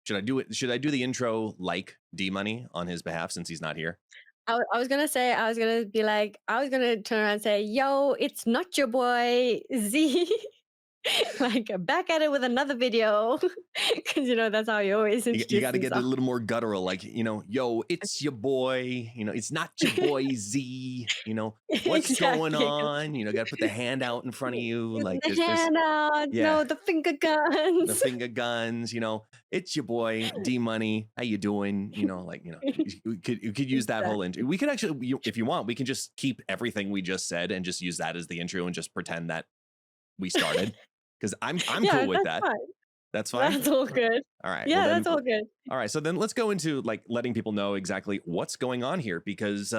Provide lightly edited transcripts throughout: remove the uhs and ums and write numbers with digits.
Should I do it? Should I do the intro like D Money on his behalf since he's not here? I was gonna say, I was gonna be like, I was gonna turn around and say, "Yo, it's not your boy Z." Like, back at it with another video. Because, that's how he always You got introduces to get a himself. little more guttural, like, yo, it's your boy. It's not your boy Z. What's going Exactly. on? Got to put the hand out in front of you. Give Like, the there's, hand out, yeah, no, the finger the guns. finger guns. It's your boy D Money. How you doing? We could use that whole intro. Exactly. We could actually, if you want, we can just keep everything we just said and just use that as the intro and just pretend that we started. Because I'm Yeah, cool with that's that. fine. That's fine. That's all good. All right. Well Yeah, then, that's all good. all right. So then let's go into like letting people know exactly what's going on here because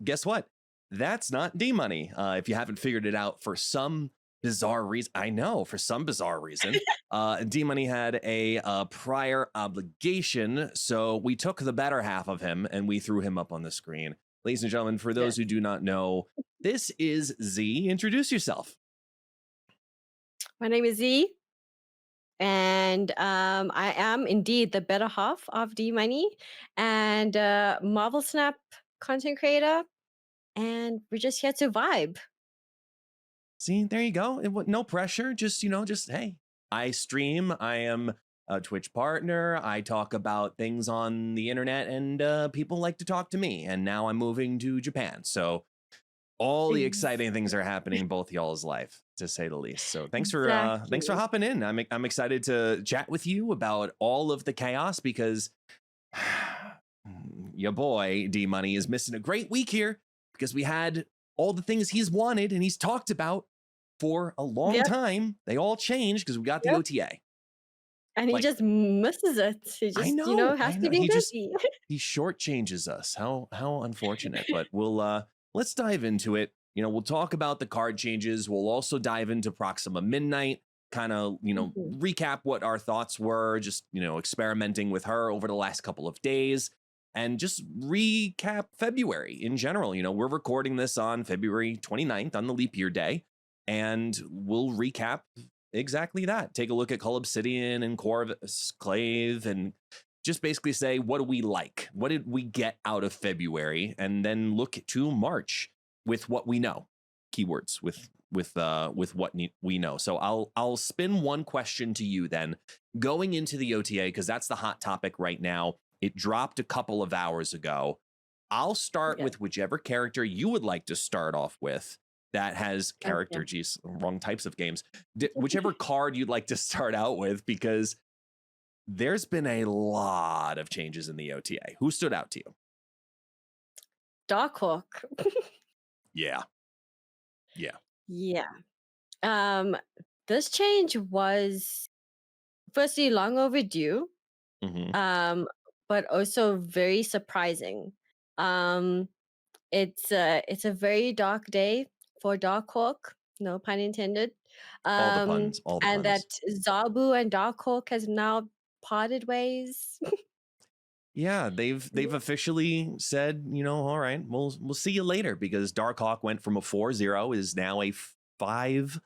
guess what? That's not D Money. If you haven't figured it out for some bizarre reason, I know for some bizarre reason, D Money had a prior obligation. So we took the better half of him and we threw him up on the screen. Ladies and gentlemen, for Yeah. those who do not know, this is Z. Introduce yourself. My name is Z, and I am indeed the better half of D Money and Marvel Snap content creator, and we're just here to vibe. See, there you go. No pressure. Just hey, I stream. I am a Twitch partner. I talk about things on the internet, and people like to talk to me. And now I'm moving to Japan, so all the Ex- exciting things are happening in both y'all's life, to say the least. So thanks for Exactly. hopping in. I'm excited to chat with you about all of the chaos because your boy D Money is missing a great week here because we had all the things he's wanted and he's talked about for a long Yep, time. They all changed because we got the yep. OTA. And he Like, just misses it. He I just, know, has I to know. be He just busy. he shortchanges us. How unfortunate. But let's dive into it. We'll talk about the card changes. We'll also dive into Proxima Midnight, kind of, Mhm. recap what our thoughts were, just, experimenting with her over the last couple of days. And just recap February in general. We're recording this on February 29th on the leap year day. And we'll recap exactly that. Take a look at Cull Obsidian and Corvus Clave and just basically say, what do we like? What did we get out of February? And then look to March with what we know. Keywords with what we know. So I'll spin one question to you then going into the OTA because that's the hot topic right now. It dropped a couple of hours ago. I'll start Yeah. with whichever character you would like to start off with that has character, Okay. geez, wrong types of games. Whichever card you'd like to start out with, because there's been a lot of changes in the OTA. Who stood out to you? Darkhawk. Yeah. Yeah. Yeah. Um, this change was firstly long overdue, Mm-hmm. um, but also very surprising. Um, it's a very dark day for Darkhawk, no pun intended. All the puns, all the And that puns. Zabu and Darkhawk has now parted ways. Yeah, they've officially said, all right, we'll see you later because Darkhawk went from a 4-0 is now a 5-4.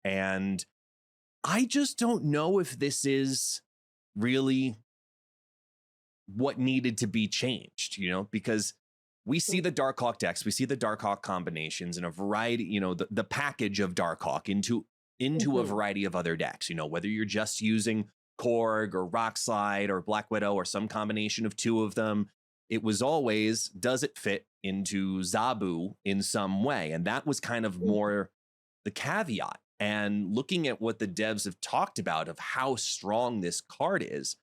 And I just don't know if this is really what needed to be changed, because we see the Darkhawk decks, we see the Darkhawk combinations and a variety, the package of Darkhawk into a Mhm. variety of other decks, whether you're just using Korg or Rockslide or Black Widow or some combination of two of them. It was always, does it fit into Zabu in some way? And that was kind of Mhm. more the caveat. And looking at what the devs have talked about of how strong this card is,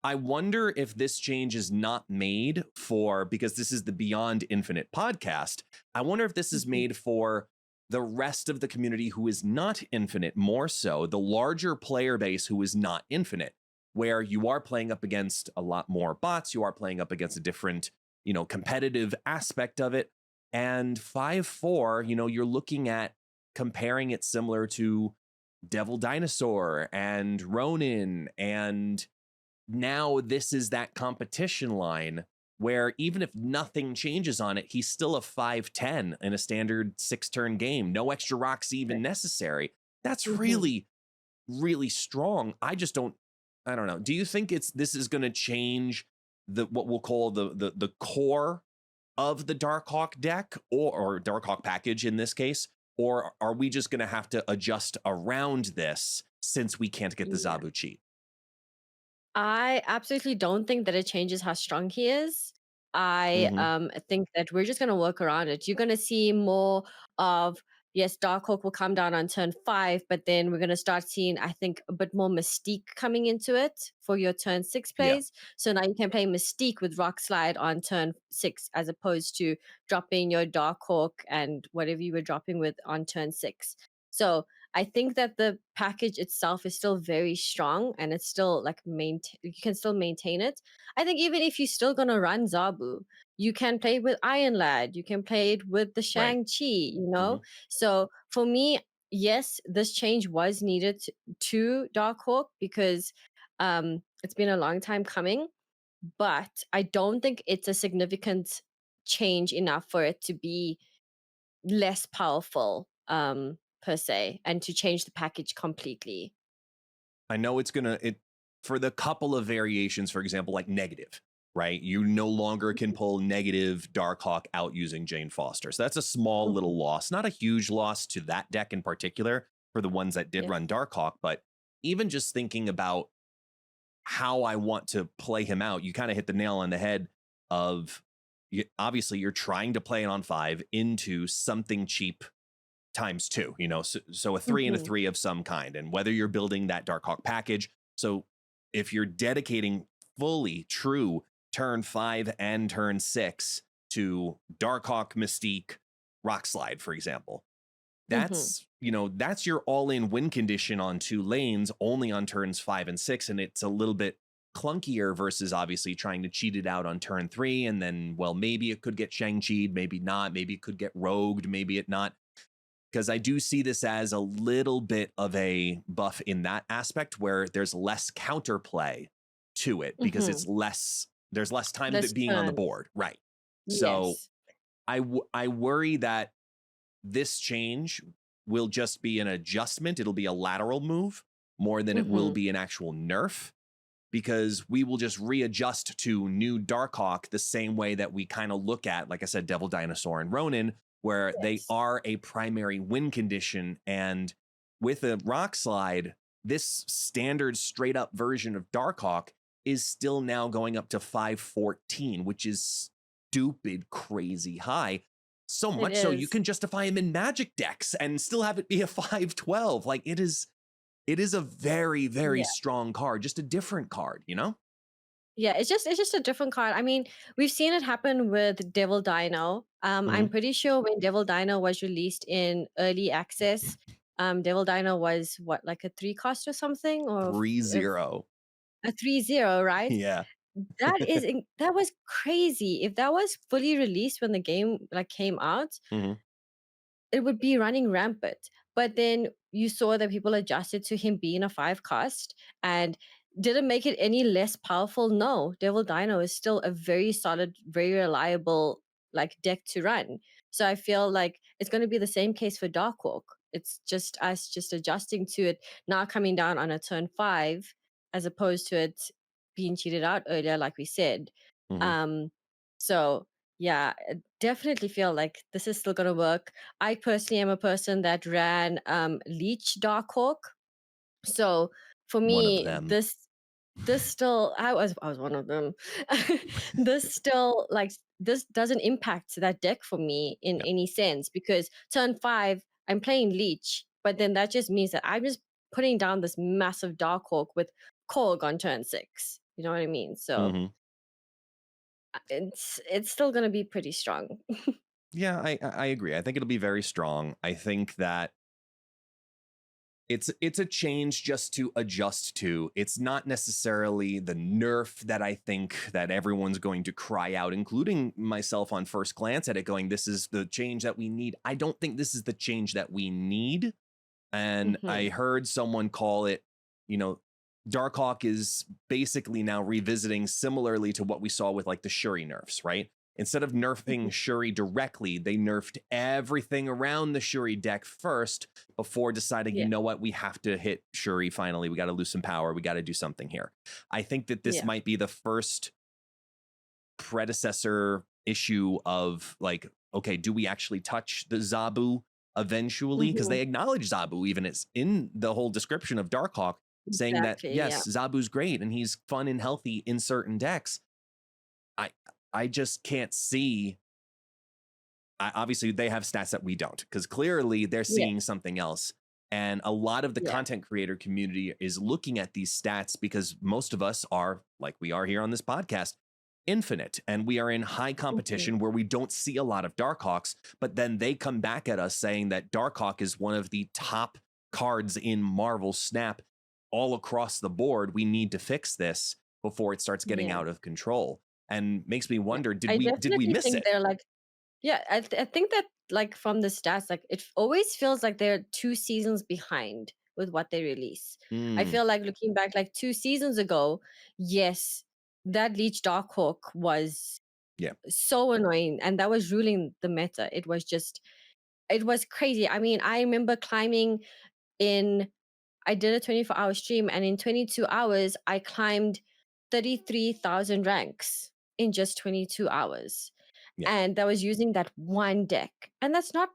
I wonder if this change is not made for, because this is the Beyond Infinite podcast. I wonder if this is Mhm. made for the rest of the community who is not infinite, more so the larger player base who is not infinite, where you are playing up against a lot more bots, you are playing up against a different, competitive aspect of it. And 5-4, you're looking at comparing it similar to Devil Dinosaur and Ronin, and now this is that competition line where even if nothing changes on it, he's still a 5-10 in a standard 6-turn game. No extra rocks even Right. necessary. That's Mhm. really, really strong. I just don't I don't know. Do you think this is going to change the what we'll call the core of the Darkhawk deck or Darkhawk package in this case, or are we just going to have to adjust around this since we can't get the Yeah. Zabu cheat? I absolutely don't think that it changes how strong he is. I Hmm. think that we're just going to work around it. You're going to see more of, yes, Darkhawk will come down on turn 5, but then we're going to start seeing, I think, a bit more Mystique coming into it for your turn 6 Yeah. plays. So now you can play Mystique with Rock Slide on turn 6 as opposed to dropping your Darkhawk and whatever you were dropping with on turn 6. So I think that the package itself is still very strong and it's still like you can still maintain it. I think even if you're still gonna run Zabu, you can play with Iron Lad, you can play it with the Right. Shang-Chi, you Hmm. know? So for me, yes, this change was needed to Darkhawk because it's been a long time coming, but I don't think it's a significant change enough for it to be less powerful, per se, and to change the package completely. I know it's gonna it for the couple of variations, for example, like negative, right? You no longer can pull negative Darkhawk out using Jane Foster. So that's a small Mhm. little loss, not a huge loss to that deck in particular for the ones that did Yes. run Darkhawk, but even just thinking about how I want to play him out, you kind of hit the nail on the head of obviously you're trying to play it on 5 into something cheap times 2, so a 3 and a Mhm. 3 of some kind, and whether you're building that Darkhawk package. So if you're dedicating fully true turn 5 and turn 6 to Darkhawk, Mystique, Rock Slide, for example, Mhm. that's your all-in win condition on 2 lanes only on turns 5 and 6, and it's a little bit clunkier versus obviously trying to cheat it out on turn 3, and then, well, maybe it could get Shang-Chi'd, maybe not, maybe it could get rogued, maybe it not, because I do see this as a little bit of a buff in that aspect where there's less counterplay to it because Mhm. there's less time of Less it being on the turns. board, right? So Yes. I worry that this change will just be an adjustment. It'll be a lateral move more than it will Mhm. be an actual nerf, because we will just readjust to new Darkhawk the same way that we kind of look at, like I said, Devil Dinosaur and Ronin, where they Yes. are a primary win condition. And with a Rock Slide, this standard straight up version of Darkhawk is still now going up to 514, which is stupid crazy high. So It much so you is. can justify him in Magic decks and still have it be a 512. Like it is a very, very Yeah. strong card, just a different card, you know? Yeah, it's just a different card. I mean, we've seen it happen with Devil Dino. I'm Mhm. pretty sure when Devil Dino was released in early access, Devil Dino was what, like a 3 cost or something, or 3-0. a 3-0, right? Yeah. That was crazy. If that was fully released when the game like came out, Mhm. it would be running rampant. But then you saw that people adjusted to him being a 5 cost and didn't make it any less powerful. No, Devil Dino is still a very solid, very reliable like deck to run. So I feel like it's going to be the same case for Darkwalk. It's just us just adjusting to it now coming down on a turn 5 as opposed to it being cheated out earlier, like we said. Mhm. Um, so yeah, I definitely feel like this is still gonna work. I personally am a person that ran Leech Darkhawk. So for One of me, them. this still I was one of them. This still like this doesn't impact that deck for me in Yeah. any sense because turn 5 I'm playing Leech, but then that just means that I'm just putting down this massive Darkhawk with Korg on turn 6. You know what I mean? So Mhm. it's still gonna be pretty strong. Yeah, I agree. I think it'll be very strong. I think that it's a change just to adjust to. It's not necessarily the nerf that I think that everyone's going to cry out, including myself on first glance at it, going, this is the change that we need. I don't think this is the change that we need. And I Mhm. heard someone call it, you know, Darkhawk is basically now revisiting similarly to what we saw with like the Shuri nerfs, right? Instead of nerfing Mhm. Shuri directly, they nerfed everything around the Shuri deck first before deciding, you Yeah. know what, we have to hit Shuri finally. We got to lose some power. We got to do something here. I think that this Yeah. might be the first predecessor issue of like, okay, do we actually touch the Zabu eventually? Because Mhm. they acknowledge Zabu, even it's in the whole description of Darkhawk, saying that Exactly. Yeah. yes, Zabu's great and he's fun and healthy in certain decks. I I just can't see. Obviously, they have stats that we don't, because clearly they're Yeah. seeing something else. And a lot of the Yeah. content creator community is looking at these stats because most of us are, like we are here on this podcast, infinite. And we are in high Mhm. competition where we don't see a lot of Darkhawks. But then they come back at us saying that Darkhawk is one of the top cards in Marvel Snap all across the board. We need to fix this before it starts getting Yeah. out of control. And makes me Yeah. wonder, I did we definitely miss think it? they're like, yeah, I think that like from the stats, like always feels like they're 2 seasons behind with what they release. I Mm, feel like looking back like 2 seasons ago, yes, that Leech Darkhawk was yeah. so annoying and that was ruling the meta. It was crazy. I mean, I remember climbing in I did a 24-hour stream, and in 22 hours, I climbed 33,000 ranks in just 22 hours. Yeah. And that was using that one deck. And that's not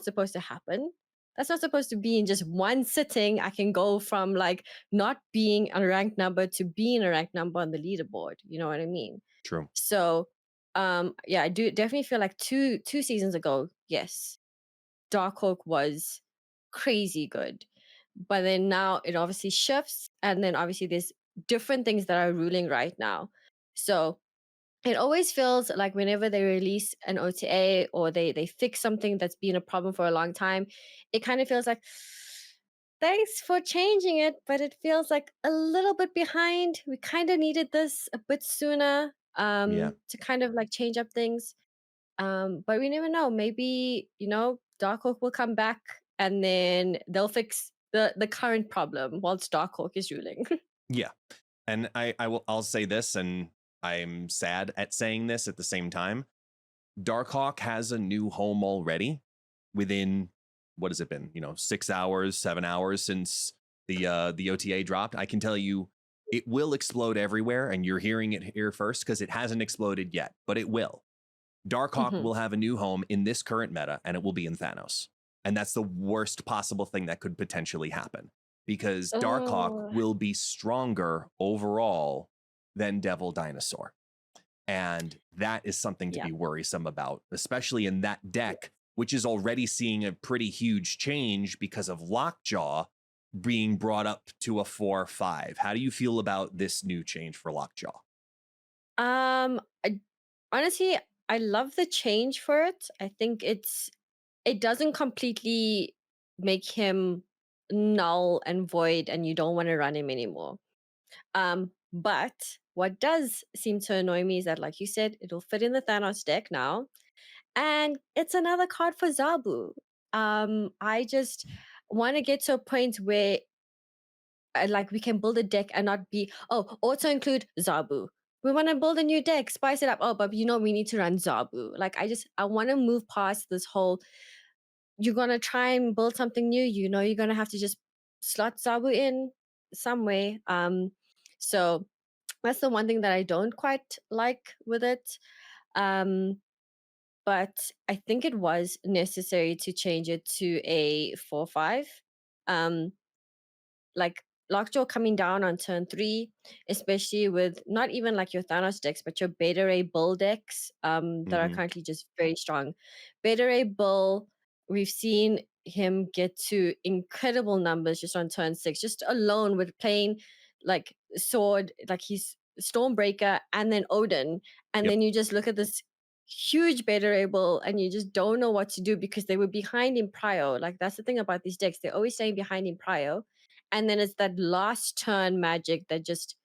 supposed to happen. That's not supposed to be in just one sitting. I can go from like not being a ranked number to being a ranked number on the leaderboard. You know what I mean? True. So yeah, I do definitely feel like two seasons ago, yes, Darkhawk was crazy good. But then now it obviously shifts, and then obviously there's different things that are ruling right now. So it always feels like whenever they release an OTA or they fix something that's been a problem for a long time, it kind of feels like thanks for changing it, but it feels like a little bit behind. We kind of needed this a bit sooner Yeah. to kind of like change up things. But we never know. Maybe, Darkhawk will come back and then they'll fix the current problem whilst Darkhawk is ruling. Yeah. And I'll say this, and I'm sad at saying this at the same time. Darkhawk has a new home already within, what has it been? 6 hours, 7 hours since the OTA dropped. I can tell you it will explode everywhere, and you're hearing it here first because it hasn't exploded yet, but it will. Darkhawk Mhm. will have a new home in this current meta, and it will be in Thanos. And that's the worst possible thing that could potentially happen, because Darkhawk Oh, will be stronger overall than Devil Dinosaur. And that is something to yeah. be worrisome about, especially in that Yeah. deck, which is already seeing a pretty huge change because of Lockjaw being brought up to a 4/5. How do you feel about this new change for Lockjaw? I honestly I love the change for it. I think it doesn't completely make him null and void and you don't want to run him anymore. But what does seem to annoy me is that, like you said, it'll fit in the Thanos deck now. And it's another card for Zabu. I just want to get to a point where like we can build a deck and not be, oh, auto include Zabu. We want to build a new deck, spice it up. Oh, but we need to run Zabu. Like I want to move past this whole you're gonna try and build something new, you're gonna have to just slot Zabu in some way. So that's the one thing that I don't quite like with it. Um, but I think it was necessary to change it to a 4/5. Um, like Lockjaw coming down on turn 3, especially with not even like your Thanos decks, but your Beta Ray Bull decks that are Hmm. currently just very strong. Beta Ray Bull, we've seen him get to incredible numbers just on turn 6, just alone with playing like Sword, like he's Stormbreaker and then Odin. And Yep. then you just look at this huge Beta Ray Bull and you just don't know what to do because they were behind in Prio. Like that's the thing about these decks, they're always staying behind in Prio, and then it's that last turn magic that just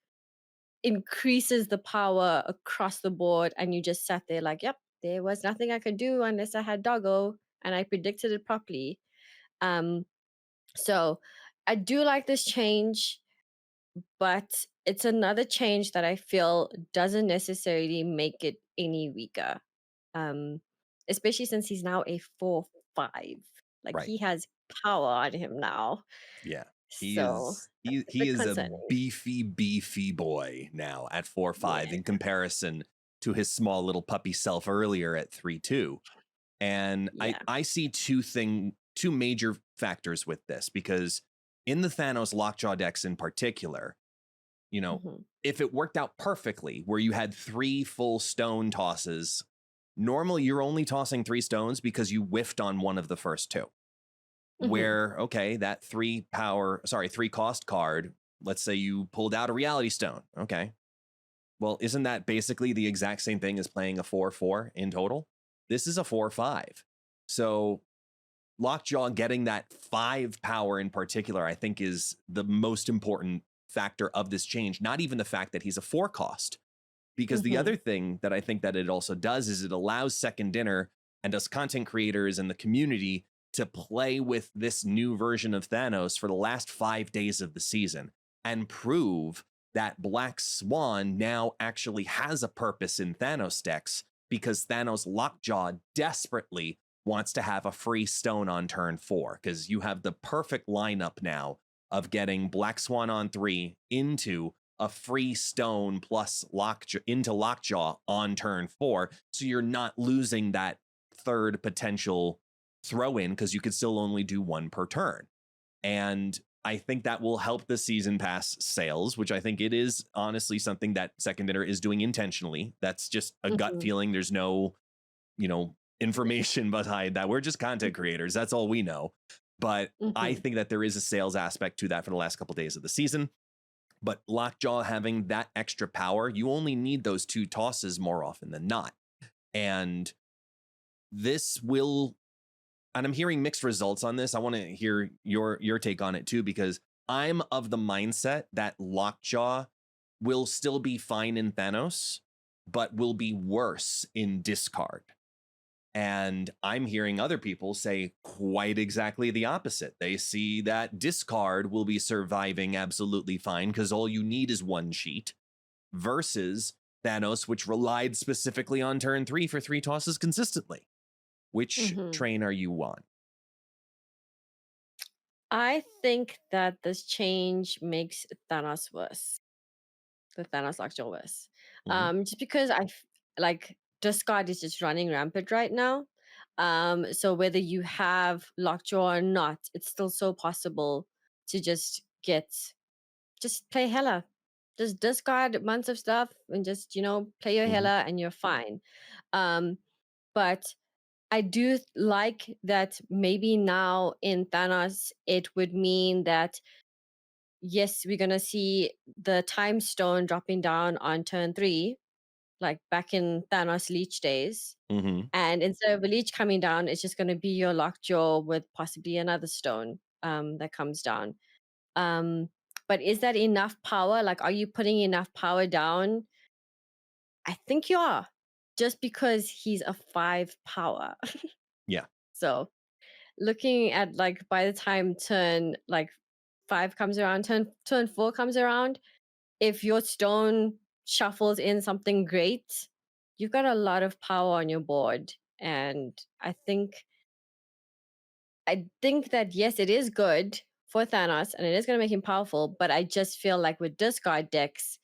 increases the power across the board. And you just sat there like, yep, there was nothing I could do unless I had Doggo and I predicted it properly. Um, so I do like this change, but it's another change that I feel doesn't necessarily make it any weaker. Um, especially since he's now a 4/5. Like Right. he has power on him now. Yeah. He So is he a he bit is a concerning. beefy boy now at 4'5" Yeah. in comparison to his small little puppy self earlier at 3'2". And I Yeah. I see two major factors with this because in the Thanos Lockjaw decks in particular, you know, Hmm. if it worked out perfectly where you had 3 full stone tosses, normally you're only tossing 3 stones because you whiffed on one of the first 2. Hmm. Where, okay, that 3 cost card, let's say you pulled out a reality stone. Okay. Well, isn't that basically the exact same thing as playing a 4/4 in total? This is a 4/5. So Lockjaw getting that 5 power in particular, I think is the most important factor of this change. Not even the fact that he's a 4 cost. Because the Hmm. other thing that I think that it also does is it allows Second Dinner and us content creators and the community to play with this new version of Thanos for the last 5 days of the season and prove that Black Swan now actually has a purpose in Thanos decks because Thanos Lockjaw desperately wants to have a free stone on turn 4 because you have the perfect lineup now of getting Black Swan on 3 into a free stone plus into Lockjaw on turn 4. So you're not losing that third potential throw in because you could still only do one per turn. And I think that will help the season pass sales, which I think it is honestly something that Second Dinner is doing intentionally. That's just a gut Hmm. feeling. There's no, information behind that. We're just content creators. That's all we know. But I Hmm. think that there is a sales aspect to that for the last couple of days of the season. But Lockjaw having that extra power, you only need those 2 tosses more often than not. And this will, and I'm hearing mixed results on this. I want to hear your take on it too, because I'm of the mindset that Lockjaw will still be fine in Thanos, but will be worse in discard. And I'm hearing other people say quite exactly the opposite. They see that discard will be surviving absolutely fine because all you need is 1 sheet versus Thanos, which relied specifically on turn 3 for 3 tosses consistently. Which Hmm. train are you on? I think that this change makes Thanos worse. The Thanos Lockjaw worse. Mhm, Just because like discard is just running rampant right now. So whether you have Lockjaw or not, it's still so possible to just play Hella. Just discard a bunch of stuff and just, play your mhm, Hella and you're fine. Um, but I do like that maybe now in Thanos, it would mean that yes, we're gonna see the time stone dropping down on turn 3, like back in Thanos Leech days. mhm. And instead of a leech coming down, it's just gonna be your lockjaw with possibly another stone that comes down. Um, but is that enough power? Like, are you putting enough power down? I think you are, just because he's a 5 power. Yeah, So looking at like by the time turn like 5 comes around, turn 4 comes around, if your stone shuffles in something great, you've got a lot of power on your board. And I think that yes, it is good for Thanos and it is going to make him powerful, but I just feel like with discard decks,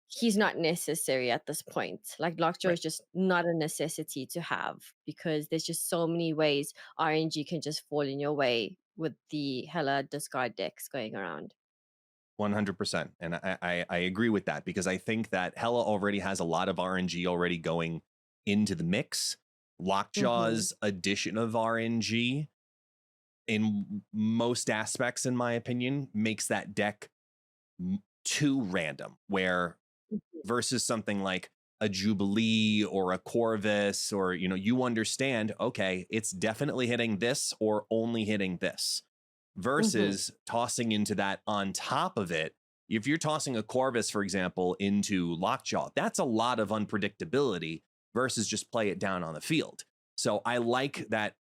he's not necessary at this point. Like Lockjaw right. is just not a necessity to have because there's just so many ways RNG can just fall in your way with the hella discard decks going around. 100%. And I agree with that because I think that Hela already has a lot of RNG already going into the mix. Mm-hmm. Lockjaw's addition of RNG in most aspects, in my opinion, makes that deck too random. Where versus something like a Jubilee or a Corvus, or you understand, okay, it's definitely hitting this or only hitting this. Mm-hmm. Versus tossing into that on top of it. If you're tossing a Corvus, for example, into Lockjaw, that's a lot of unpredictability versus just play it down on the field. So I like that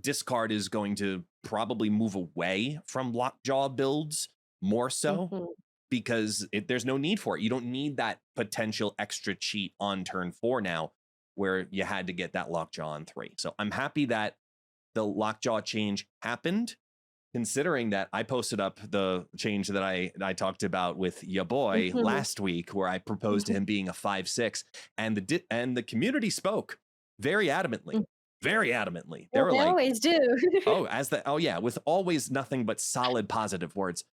discard is going to probably move away from Lockjaw builds more so Mm-hmm. because there's no need for it. You don't need that potential extra cheat on turn 4 now. where you had to get that lockjaw on 3. So I'm happy that the lockjaw change happened, considering that I posted up the change that I talked about with ya boy Mhm. last week, where I proposed to him being a 5-6, and the community spoke very adamantly, Mm. very adamantly. They Well, were they like, always do. oh yeah, with always nothing but solid positive words,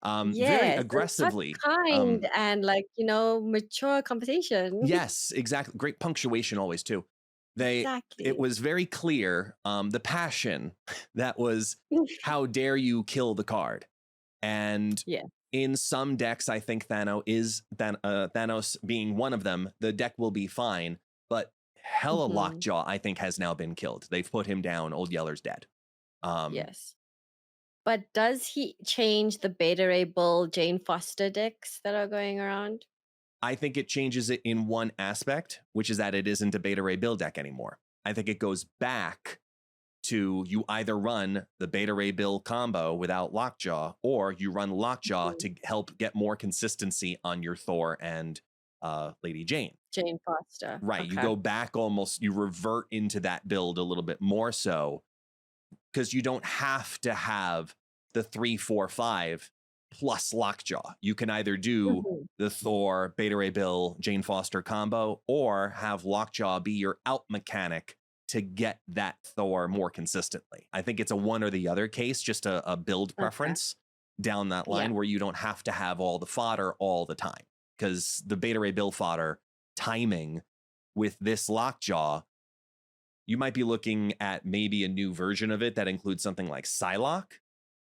very Yes, and such aggressively. kind and, like, mature conversation. Yes, exactly. Great punctuation always too. It Exactly. was very clear, the passion that was, how dare you kill the card. And Yeah. in some decks, I think Thanos being one of them, the deck will be fine. But Hella Mhm. Lockjaw, I think, has now been killed. They've put him down. Old Yeller's dead. Um, Yes. But does he change the Beta Ray Bull Jane Foster decks that are going around? I think it changes it in one aspect, which is that it isn't a Beta Ray Bill deck anymore. I think it goes back to, you either run the Beta Ray Bill combo without Lockjaw, or you run Lockjaw Mhm. to help get more consistency on your Thor and Lady Jane. Jane Foster. Right. You Okay. go back, almost, you revert into that build a little bit more so, because you don't have to have the 3-4-5 plus Lockjaw. You can either do Mhm. the Thor, Beta Ray Bill, Jane Foster combo, or have Lockjaw be your out mechanic to get that Thor more consistently. I think it's a one or the other case, just a build Okay. preference down that Yeah. line, where you don't have to have all the fodder all the time. Because the Beta Ray Bill fodder timing with this Lockjaw, you might be looking at maybe a new version of it that includes something like Psylocke.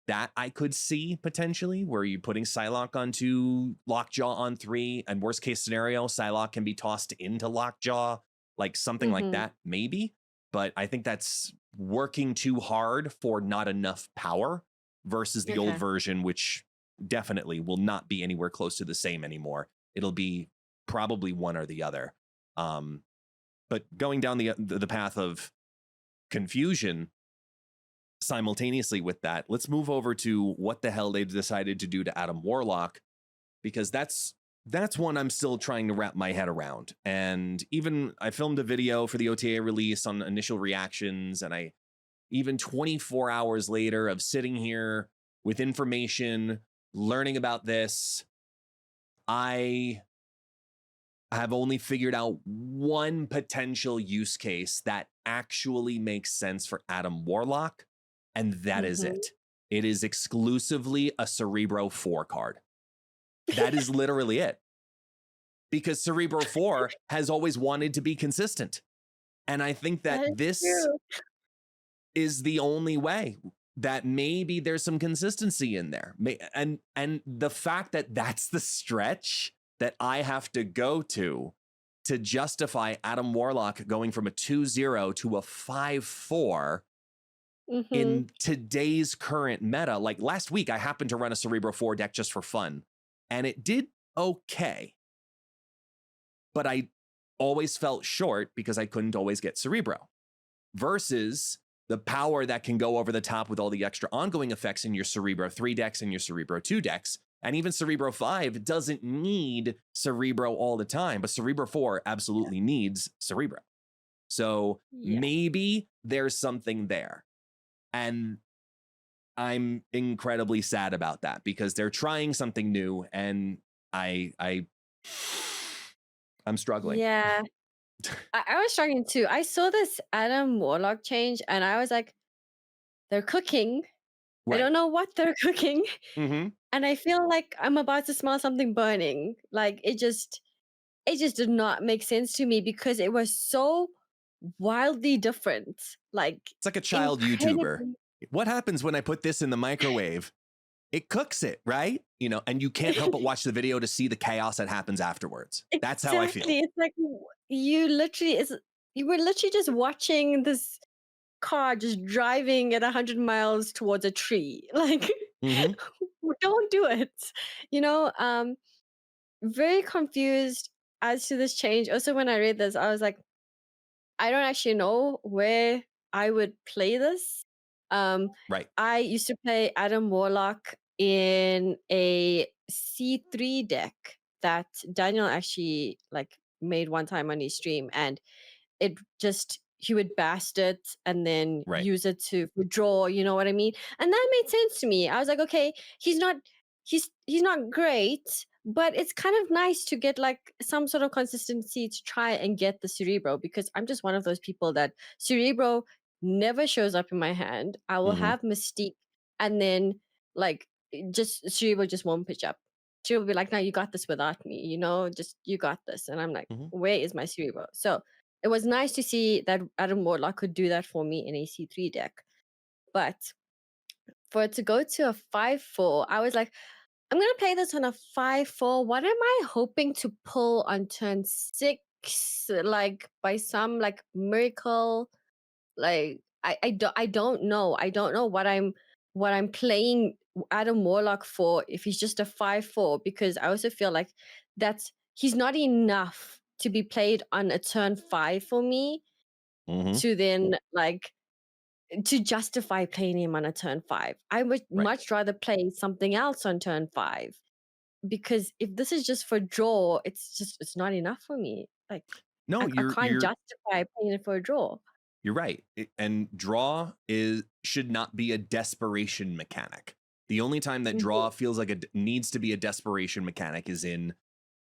That I could see potentially, where you're putting Psylocke onto Lockjaw on 3, and worst case scenario, Psylocke can be tossed into Lockjaw, like something like Mhm. that, maybe. But I think that's working too hard for not enough power, versus the old Okay. version, which definitely will not be anywhere close to the same anymore. It'll be probably one or the other. Um, but going down the path of confusion simultaneously with that, let's move over to what the hell they decided to do to Adam Warlock, because that's one I'm still trying to wrap my head around. And even I filmed a video for the OTA release on initial reactions, and I, even 24 hours later of sitting here with information, learning about this, I have only figured out one potential use case that actually makes sense for Adam Warlock, and that is Mhm. it. It is exclusively a Cerebro 4 card. That is literally it. Because Cerebro 4 has always wanted to be consistent. And I think that That is this true. is the only way that maybe there's some consistency in there. And the fact that that's the stretch that I have to go to justify Adam Warlock going from a 2-0 to a 5-4 Mhm. in today's current meta. Like last week, I happened to run a Cerebro 4 deck just for fun, and it did okay, but I always felt short because I couldn't always get Cerebro. Versus the power that can go over the top with all the extra ongoing effects in your Cerebro 3 decks and your Cerebro 2 decks. And even Cerebro 5 doesn't need Cerebro all the time, but Cerebro 4 absolutely needs Cerebro. So Yeah. maybe there's something there. And I'm incredibly sad about that, because they're trying something new, and I I'm struggling. Yeah. I was struggling too. I saw this Adam Warlock change and I was like, they're cooking. I Right. don't know what they're cooking. Mm-hmm. And I feel like I'm about to smell something burning. Like it just did not make sense to me because it was so wildly different. Like It's like a child YouTuber. incredibly What happens when I put this in the microwave? It cooks it, right? And you can't help but watch the video to see the chaos that happens afterwards. That's how I feel. exactly. It's like you were literally just watching this car just driving at 100 miles towards a tree. Like Hmm. don't do it. You know, very confused as to this change. Also, when I read this, I was like, I don't actually know where I would play this. Um, Right. I used to play Adam Warlock in a C3 deck that Daniel actually like made one time on his stream, and it just he would bast it and then Right. use it to withdraw, you know what I mean? And that made sense to me. I was like, okay, he's not great, but it's kind of nice to get like some sort of consistency to try and get the Cerebro, because I'm just one of those people that Cerebro never shows up in my hand. I will Hmm. have Mystique, and then like just Cerebro just won't pitch up. She will be like, no, you got this without me, just you got this. And I'm like, Hmm. where is my Cerebro? So it was nice to see that Adam Warlock could do that for me in a C3 deck. But for it to go to a 5/4, I was like, I'm gonna play this on a 5/4. What am I hoping to pull on turn 6? Like by some like miracle. Like I don't know. I don't know what I'm playing Adam Warlock for if he's just a 5/4, because I also feel like he's not enough to be played on a turn 5 for me Hmm. to then like to justify playing him on a turn 5. I would Right. much rather play something else on turn 5, because if this is just for draw, it's not enough for me. Like No, I you're can't you're justify playing it for a draw. you're right. And draw is should not be a desperation mechanic. The only time that Mhm, draw feels like it needs to be a desperation mechanic is in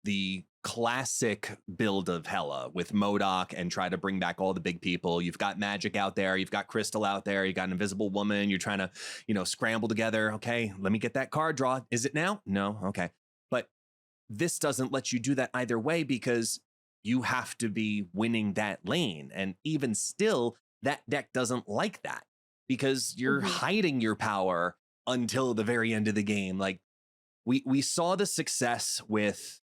the classic build of Hela with Modok and try to bring back all the big people. You've got Magic out there, you've got Crystal out there, you got an Invisible Woman, you're trying to, scramble together. Okay, let me get that card draw. Is it now? No. Okay. But this doesn't let you do that either way, because you have to be winning that lane. And even still, that deck doesn't like that, because you're mhm, hiding your power until the very end of the game. Like we saw the success with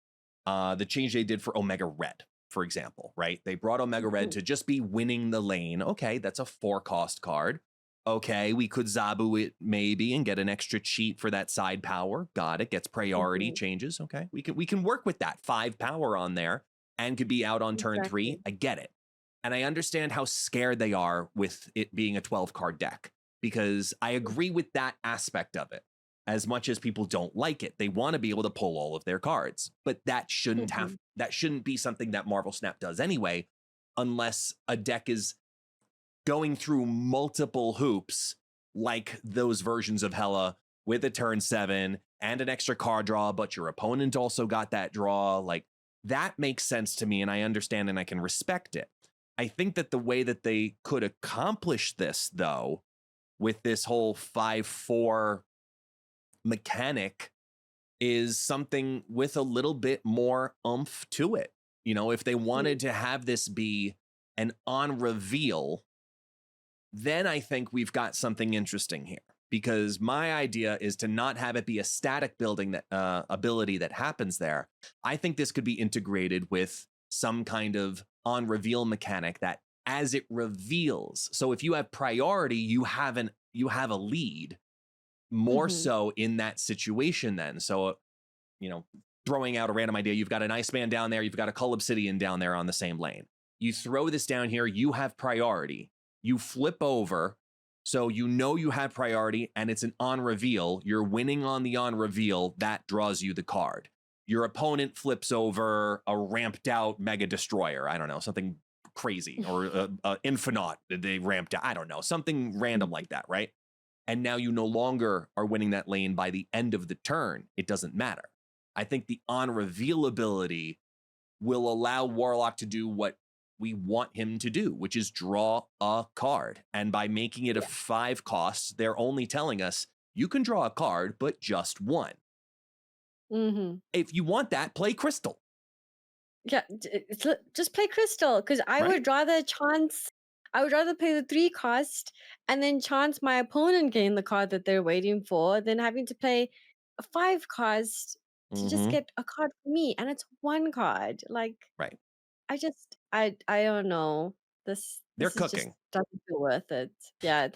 the change they did for Omega Red, for example, right? They brought Omega Red mhm, to just be winning the lane. Okay, that's a 4-cost card. Okay, we could Zabu it maybe and get an extra cheat for that side power. Got it. Gets priority mhm. changes. Okay, we can work with that 5 power on there and could be out on turn 3. Exactly. I get it, and I understand how scared they are with it being a 12-card deck, because I agree with that aspect of it. As much as people don't like it, they want to be able to pull all of their cards, but Mhm, that shouldn't be something that Marvel Snap does anyway, unless a deck is going through multiple hoops like those versions of Hela with a turn 7 and an extra card draw, but your opponent also got that draw. Like, that makes sense to me, and I understand and I can respect it. I think that the way that they could accomplish this, though, with this whole 5/4 mechanic, is something with a little bit more oomph to it. If they mhm, wanted to have this be an on reveal, then I think we've got something interesting here. Because my idea is to not have it be a static building that ability that happens there. I think this could be integrated with some kind of on reveal mechanic that, as it reveals, so if you have priority, you have a lead more mhm, so in that situation. Then, so you know, throwing out a random idea, you've got an Iceman down there, you've got a Cull Obsidian down there on the same lane. You throw this down here, you have priority. You flip over, so you have priority, and it's an on reveal. You're winning on the on reveal, that draws you the card. Your opponent flips over a ramped out Mega Destroyer, I don't know, something crazy, or Infinite, they ramped out, I don't know, something random mhm. like that, right? And now you no longer are winning that lane by the end of the turn. It doesn't matter. I think the on reveal ability will allow Warlock to do what we want him to do, which is draw a card. And by making it a Yeah. 5 cost, they're only telling us you can draw a card, but just one. Mhm. If you want that, play Crystal, Yeah, just play Crystal, because right? I would rather play the 3 cost and then chance my opponent getting the card that they're waiting for than having to play a 5 cost to just Mm-hmm. get a card for me, and it's 1 card. Like, Right. I don't know. They're This is just cooking. doesn't feel worth it. They're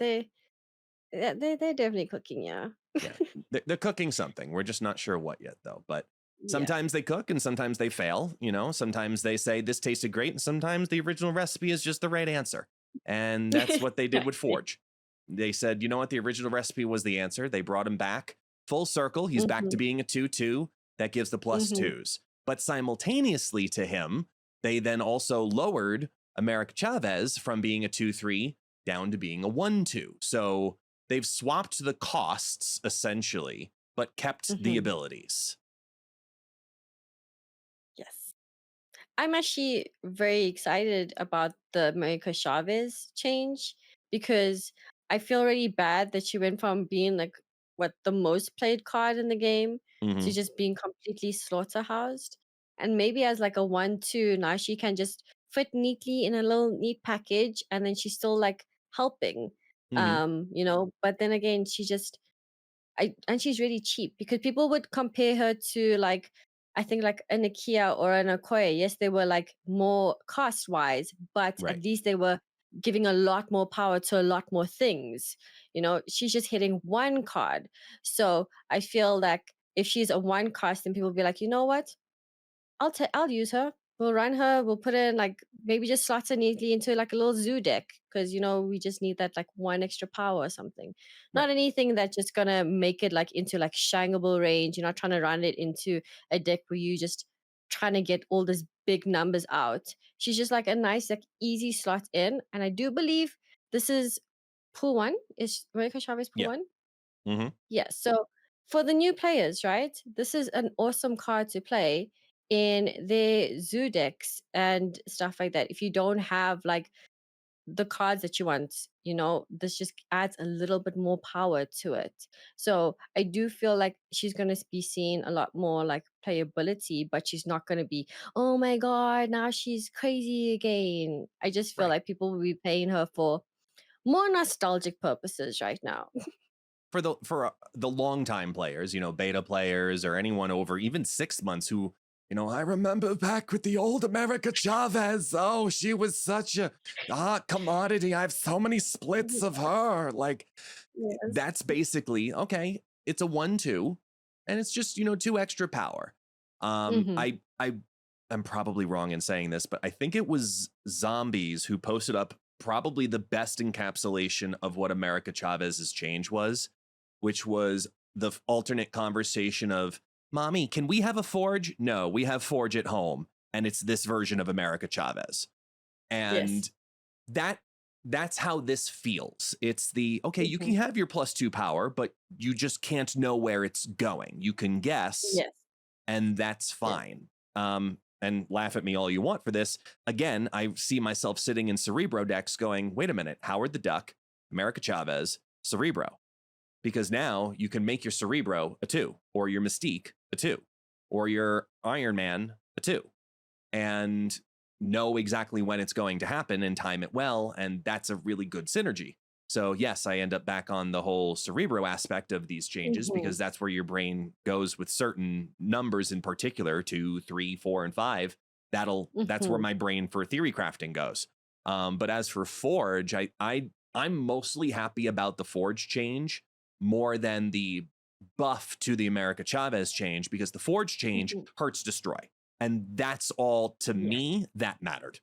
definitely cooking, yeah. Yeah, they're cooking something. We're just not sure what yet, though. But Yeah. sometimes they cook and sometimes they fail. Sometimes they say this tasted great, and sometimes the original recipe is just the right answer. And that's what they did with Exactly. Forge. They said, you know what, the original recipe was the answer. They brought him back full circle. He's back to Mhm, being a 2/2 that gives the plus mhm, twos. But simultaneously to him, they then also lowered America Chavez from being a 2/3 down to being a 1/2. So they've swapped the costs essentially, but kept the Hmm. abilities. Yes. I'm actually very excited about the America Chavez change because I feel really bad that she went from being like what the most played card in the game to Hmm. just being completely slaughterhoused. And maybe as like a 1-2, now she can just fit neatly in a little neat package and then she's still like helping. Hmm. But then again, and she's really cheap because people would compare her to like I think like an IKEA or an Okoye. Yes, they were like more cost wise, but Right. at least they were giving a lot more power to a lot more things. She's just hitting one card. So I feel like if she's a one cost, then people will be like, you know what? I'll use her. We'll run her. We'll put her in like maybe just slots her neatly into like a little zoo deck because we just need that like one extra power or something. Not Right. anything that's just gonna make it like into like shangable range. You're not trying to run it into a deck where you just trying to get all these big numbers out. She's just like a nice like easy slot in, and I do believe this is pool one. Is America Chavez pool Yeah. one? Hmm. Yeah. So for the new players, right? This is an awesome card to play in their zoo decks and stuff like that. If you don't have like the cards that you want, this just adds a little bit more power to it. So I do feel like she's going to be seeing a lot more like playability, but she's not going to be, oh my God, now she's crazy again. I just feel Right. like people will be paying her for more nostalgic purposes right now. For the longtime players, beta players or anyone over even 6 months who, I remember back with the old America Chavez. Oh, she was such a hot commodity. I have so many splits of her. Like Yes. that's basically okay. It's a 1/2, and it's just two extra power. Hmm. I'm probably wrong in saying this, but I think it was Zombies who posted up probably the best encapsulation of what America Chavez's change was, which was the alternate conversation of, Mommy, can we have a Forge? No, we have Forge at home. And it's this version of America Chavez. Yes. And that that's how this feels. It's the okay, you can Hmm. have your +2 power, but you just can't know where it's going. You can guess, Yes. and that's Yes. fine. And laugh at me all you want for this. Again, I see myself sitting in Cerebro decks going, wait a minute, Howard the Duck, America Chavez, Cerebro. Because now you can make your Cerebro a 2, or your Mystique a 2, or your Iron Man a 2, and know exactly when it's going to happen and time it well. And that's a really good synergy. So, yes, I end up back on the whole Cerebro aspect of these changes Mhm, because that's where your brain goes with certain numbers in particular 2, 3, 4, and 5. That's where mhm, my brain for theory crafting goes. But as for Forge, I'm mostly happy about the Forge change more than the buff to the America Chavez change because the Forge change mhm. hurts destroy. And that's all to Yes, me that mattered.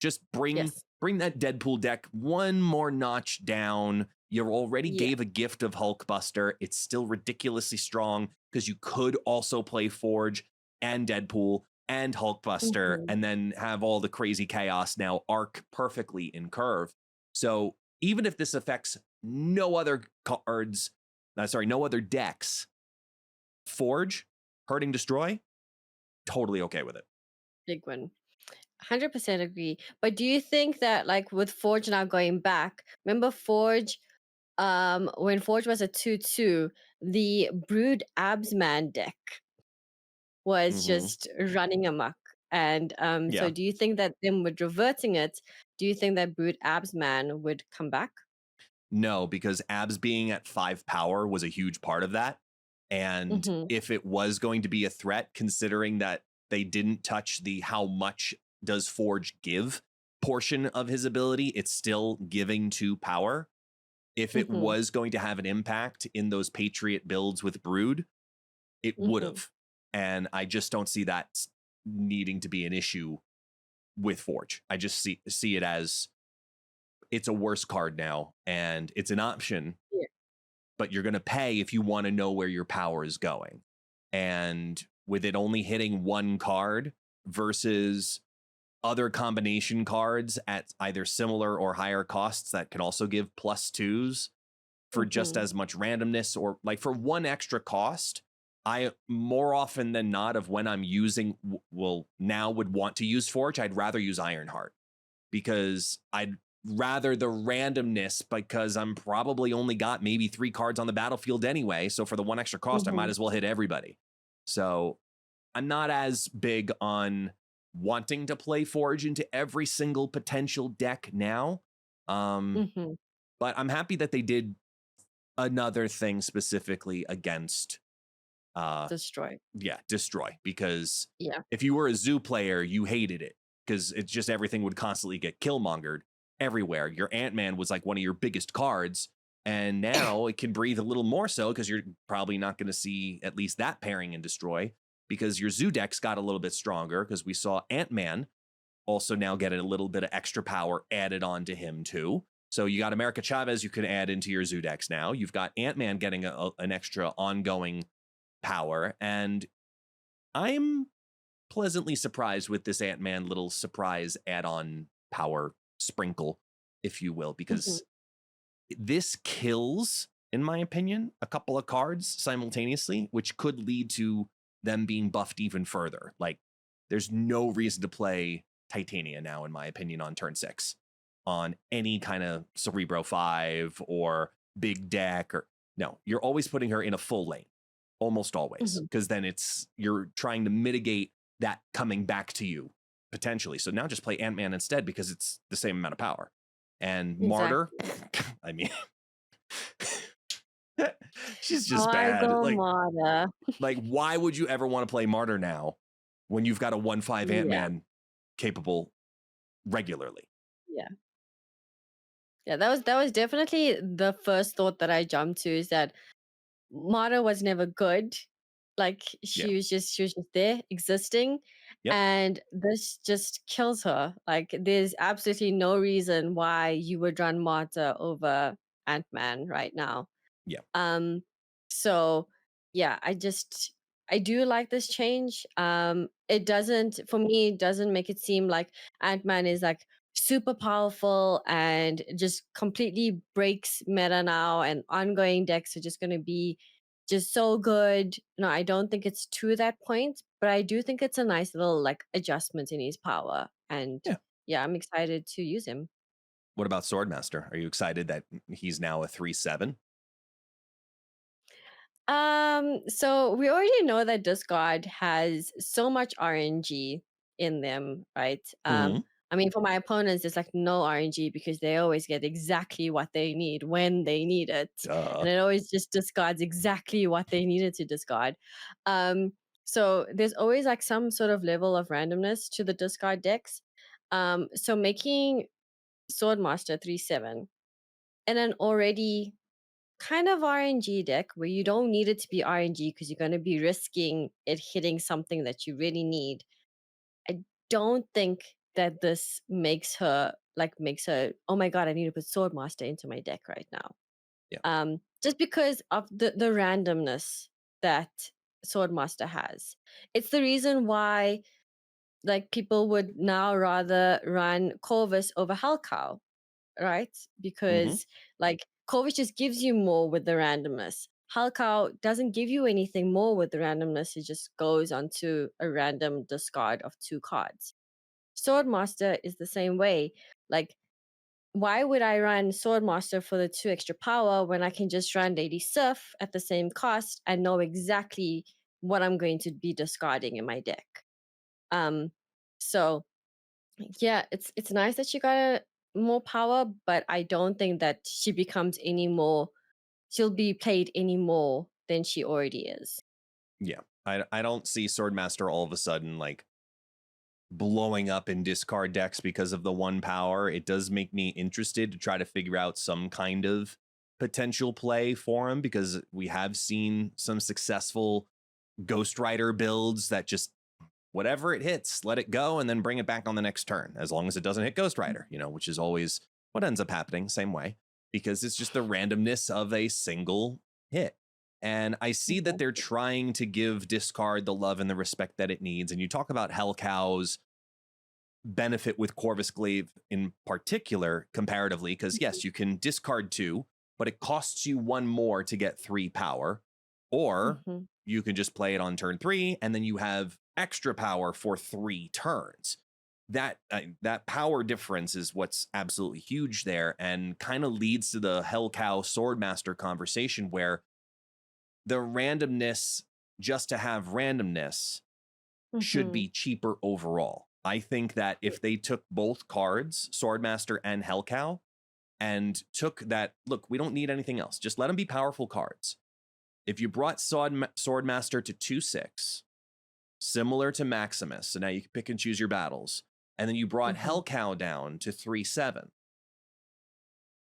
Just bring yes, bring that Deadpool deck one more notch down. You already yeah, gave a gift of Hulkbuster. It's still ridiculously strong because you could also play Forge and Deadpool and Hulkbuster mhm, and then have all the crazy chaos now arc perfectly in curve. So even if this affects no other cards, no other decks, Forge, hurting destroy, totally okay with it. big one. 100% agree. But do you think that like with Forge now going back, remember Forge, when Forge was a 2-2, the Brood Absman deck was Hmm. just running amok. And so Yeah. do you think that them with reverting it, do you think that Brood Absman would come back? No, because abs being at 5 power was a huge part of that. And Mm-hmm. if it was going to be a threat, considering that they didn't touch the how much does Forge give portion of his ability, it's still giving to power. If it Mm-hmm. was going to have an impact in those Patriot builds with Brood, it would Mm-hmm. have. And I just don't see that needing to be an issue with Forge. I just see it as it's a worse card now and it's an option, Yeah. but you're going to pay if you want to know where your power is going. And with it only hitting one card versus other combination cards at either similar or higher costs that can also give +2s for just Mhm. as much randomness, or like for one extra cost. I more often than not of when I'm using now would want to use Forge, I'd rather use Ironheart because I'd rather the randomness, because I'm probably only got maybe 3 cards on the battlefield anyway. So for the one extra cost, I might Mhm. as well hit everybody. So I'm not as big on wanting to play Forge into every single potential deck now. Um, Mhm. but I'm happy that they did another thing specifically against Destroy. destroy, because Yeah. if you were a zoo player, you hated it because it's just everything would constantly get killmongered everywhere. Your Ant-Man was like one of your biggest cards, and now it can breathe a little more so because you're probably not going to see at least that pairing in destroy, because your zoo decks got a little bit stronger because we saw Ant-Man also now get a little bit of extra power added on to him too. So you got America Chavez you can add into your zoo decks now. You've got Ant-Man getting an extra ongoing power, and I'm pleasantly surprised with this Ant-Man little surprise add-on power sprinkle, if you will, Mhm. because this kills, in my opinion, a couple of cards simultaneously, which could lead to them being buffed even further. Like, there's no reason to play Titania now, in my opinion, on turn 6 on any kind of Cerebro 5 or big deck, or no, you're always putting her in a full lane, almost always, Mhm. because then you're trying to mitigate that coming back to you potentially. So now just play Ant-Man instead because it's the same amount of power. And Martyr, Exactly. I mean, she's Oh, just I bad. go Mata. Why would you ever want to play Martyr now when you've got a 1/5 Yeah. Ant-Man capable regularly? Yeah. Yeah, that was definitely the first thought that I jumped to, is that Mata was never good. Like, Yeah. she was just there existing, Yep. and this just kills her. Like, there's absolutely no reason why you would run Mata over Ant-Man right now. Yeah. Um, so yeah, I do like this change. It doesn't, for me, it doesn't make it seem like Ant-Man is like super powerful and just completely breaks meta now, and ongoing decks are just gonna be just so good. No, I don't think it's to that point, but I do think it's a nice little like adjustment in his power. And Yeah. yeah, I'm excited to use him. What about Swordmaster? Are you excited that he's now a 3/7? So we already know that Discard has so much RNG in them, right? Mm-hmm. I mean, for my opponents, there's like no RNG because they always get exactly what they need when they need it, Duh. and it always just discards exactly what they needed to discard. Um, so there's always like some sort of level of randomness to the discard decks. So making Swordmaster 3/7 and an already kind of RNG deck where you don't need it to be RNG because you're going to be risking it hitting something that you really need. I don't think that this makes her, oh my god, I need to put Swordmaster into my deck right now. Yeah. Just because of the randomness that Swordmaster has. It's the reason why like people would now rather run Corvus over Hellcow, right? Mm-hmm. Because like Corvus just gives you more with the randomness. Halkow doesn't give you anything more with the randomness. It just goes onto a random discard of 2 cards. Swordmaster is the same way. Like, why would I run Swordmaster for the 2 extra power when I can just run Lady Sif at the same cost and know exactly what I'm going to be discarding in my deck? Um, so yeah, it's nice that she got more power, but I don't think that she becomes any more. She'll be played any more than she already is. Yeah. I don't see Swordmaster all of a sudden like blowing up in discard decks because of the 1 power. It does make me interested to try to figure out some kind of potential play for him, because we have seen some successful Ghost Rider builds that just whatever it hits, let it go and then bring it back on the next turn, as long as it doesn't hit Ghost Rider, which is always what ends up happening, same way, because it's just the randomness of a single hit. And I see that they're Exactly. trying to give discard the love and the respect that it needs. And you talk about Hell Cows benefit with Corvus Glaive in particular, comparatively, because yes, you can discard 2, but it costs you 1 more to get 3 power, or Mhm. you can just play it on turn 3, and then you have extra power for 3 turns. That power difference is what's absolutely huge there, and kind of leads to the Hell Cow Swordmaster conversation, where the randomness, just to have randomness, should Mhm. be cheaper overall. I think that if they took both cards, Swordmaster and Hellcow, and took that, look, we don't need anything else. Just let them be powerful cards. If you brought Swordmaster to 2/6, similar to Maximus, so now you can pick and choose your battles, and then you brought Mhm. Hellcow down to 3/7,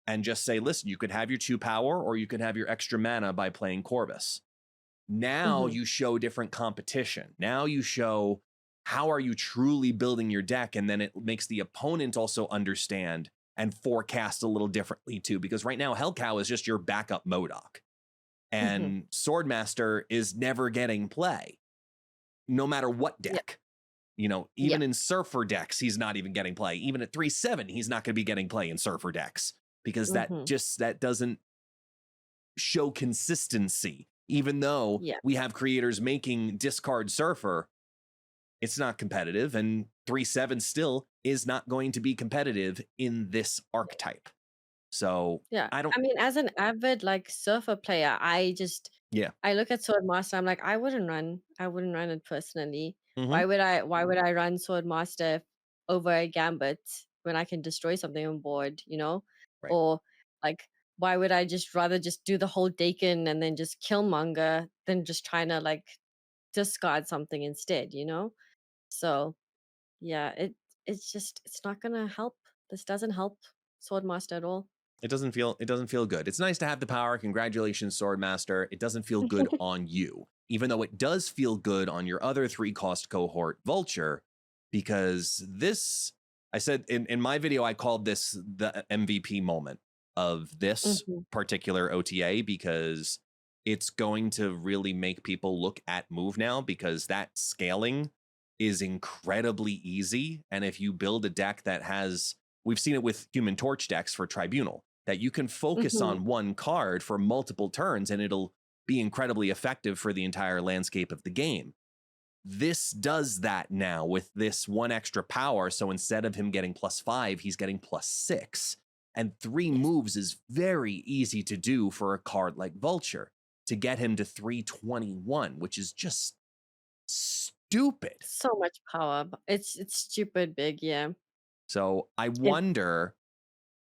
and just say, listen, you could have your 2 power, or you could have your extra mana by playing Corvus. Now Mhm. you show different competition. Now you show how are you truly building your deck, and then it makes the opponent also understand and forecast a little differently too. Because right now, Hellcow is just your backup Modoc, Mhm. and Swordmaster is never getting play, no matter what Yeah. deck. You know, Yeah. even in Surfer decks, he's not even getting play. Even at 3/7, he's not going to be getting play in Surfer decks, because Mhm. that doesn't show consistency. Even though Yeah. we have creators making discard Surfer, it's not competitive, and 3/7 still is not going to be competitive in this archetype. So Yeah. I don't, I mean, as an avid like surfer player, yeah. I look at Swordmaster, I'm like, I wouldn't run it personally. Hmm. Why would I run Swordmaster over a Gambit when I can destroy something on board, you know? Right. Or like why would I just rather just do the whole Dakin and then just kill Manga than just trying to like discard something instead, you know? So yeah, it's not gonna help. This doesn't help Swordmaster at all. It doesn't feel good. It's nice to have the power. Congratulations, Swordmaster. It doesn't feel good on you, even though it does feel good on your other 3-cost cohort, Vulture, because this, I said in my video, I called this the MVP moment of this Mhm. particular OTA, because it's going to really make people look at move now, because that scaling is incredibly easy. And if you build a deck that has, we've seen it with Human Torch decks for Tribunal, that you can focus Mhm. on one card for multiple turns and it'll be incredibly effective for the entire landscape of the game. This does that now with this 1 extra power. So instead of him getting +5, he's getting +6. And 3 Yes. moves is very easy to do for a card like Vulture, to get him to 321, which is just stupid. So much power. It's stupid big, yeah. So I It wonder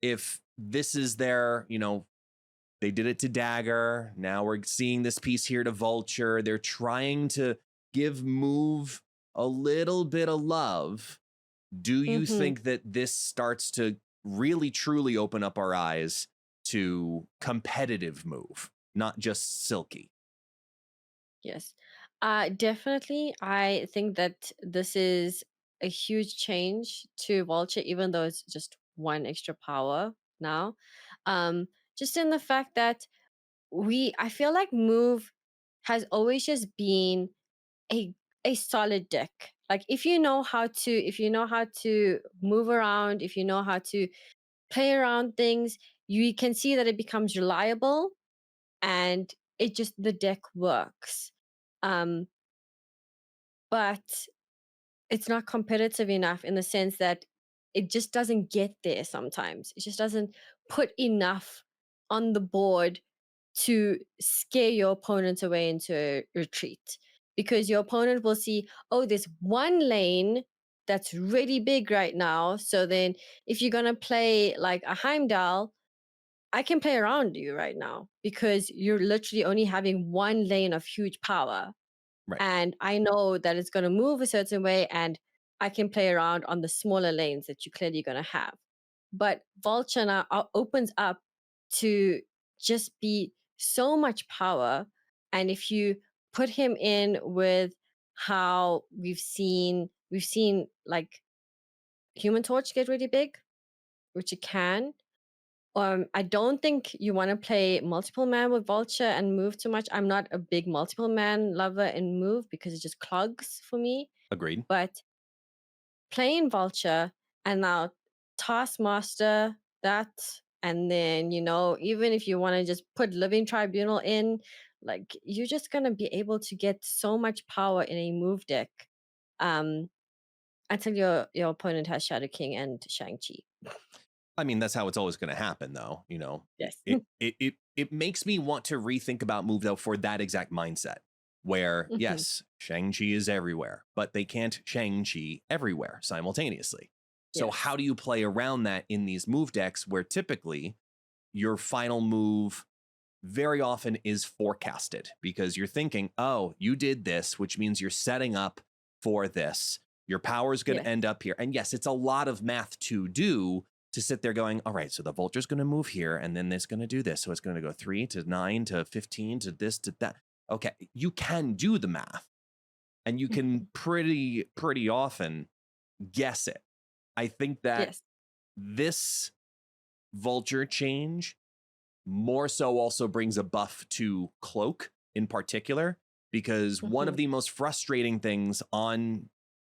if this is their, they did it to Dagger. Now we're seeing this piece here to Vulture. They're trying to give Move a little bit of love. Do you Mhm. think that this starts to really truly open up our eyes to competitive Move, not just silky? Yes. Definitely. I think that this is a huge change to Vulture, even though it's just 1 extra power now. Um, just in the fact that I feel like Move has always just been a a solid deck. Like if you know how to move around, if you know how to play around things, you can see that it becomes reliable and the deck works. Um, but it's not competitive enough in the sense that it just doesn't get there sometimes. It just doesn't put enough on the board to scare your opponent away into a retreat. Because your opponent will see, oh, there's one lane that's really big right now. So then if you're gonna play like a Heimdall, I can play around you right now because you're literally only having one lane of huge power. Right. And I know that it's going to move a certain way, and I can play around on the smaller lanes that you're clearly going to have. But Vulture now opens up to just be so much power. And if you put him in with how we've seen like Human Torch get really big, which it can, I don't think you want to play multiple man with Vulture and move too much. I'm not a big multiple man lover in move because it just clogs for me. Agreed. But plain vulture, and now taskmaster that, and then even if you want to just put living tribunal in, like you're just going to be able to get so much power in a move deck, um until your opponent has Shadow King and Shang-Chi. I mean, that's how it's always going to happen, though. You know, Yes. it makes me want to rethink about move though for that exact mindset. Where Hmm. yes, Shang-Chi is everywhere, but they can't Shang-Chi everywhere simultaneously. So how Yes. do you play around that in these move decks where typically your final move very often is forecasted because you're thinking, oh, you did this, which means you're setting up for this. Your power is going to Yes. end up here. And yes, it's a lot of math to do to sit there going, all right, so the vulture's going to move here and then it's going to do this. So it's going to go 3 to 9 to 15 to this to that. Okay, you can do the math and you can Mhm. pretty often guess it. I think that Yes. this vulture change more so also brings a buff to Cloak in particular, because one of Hmm. the most frustrating things on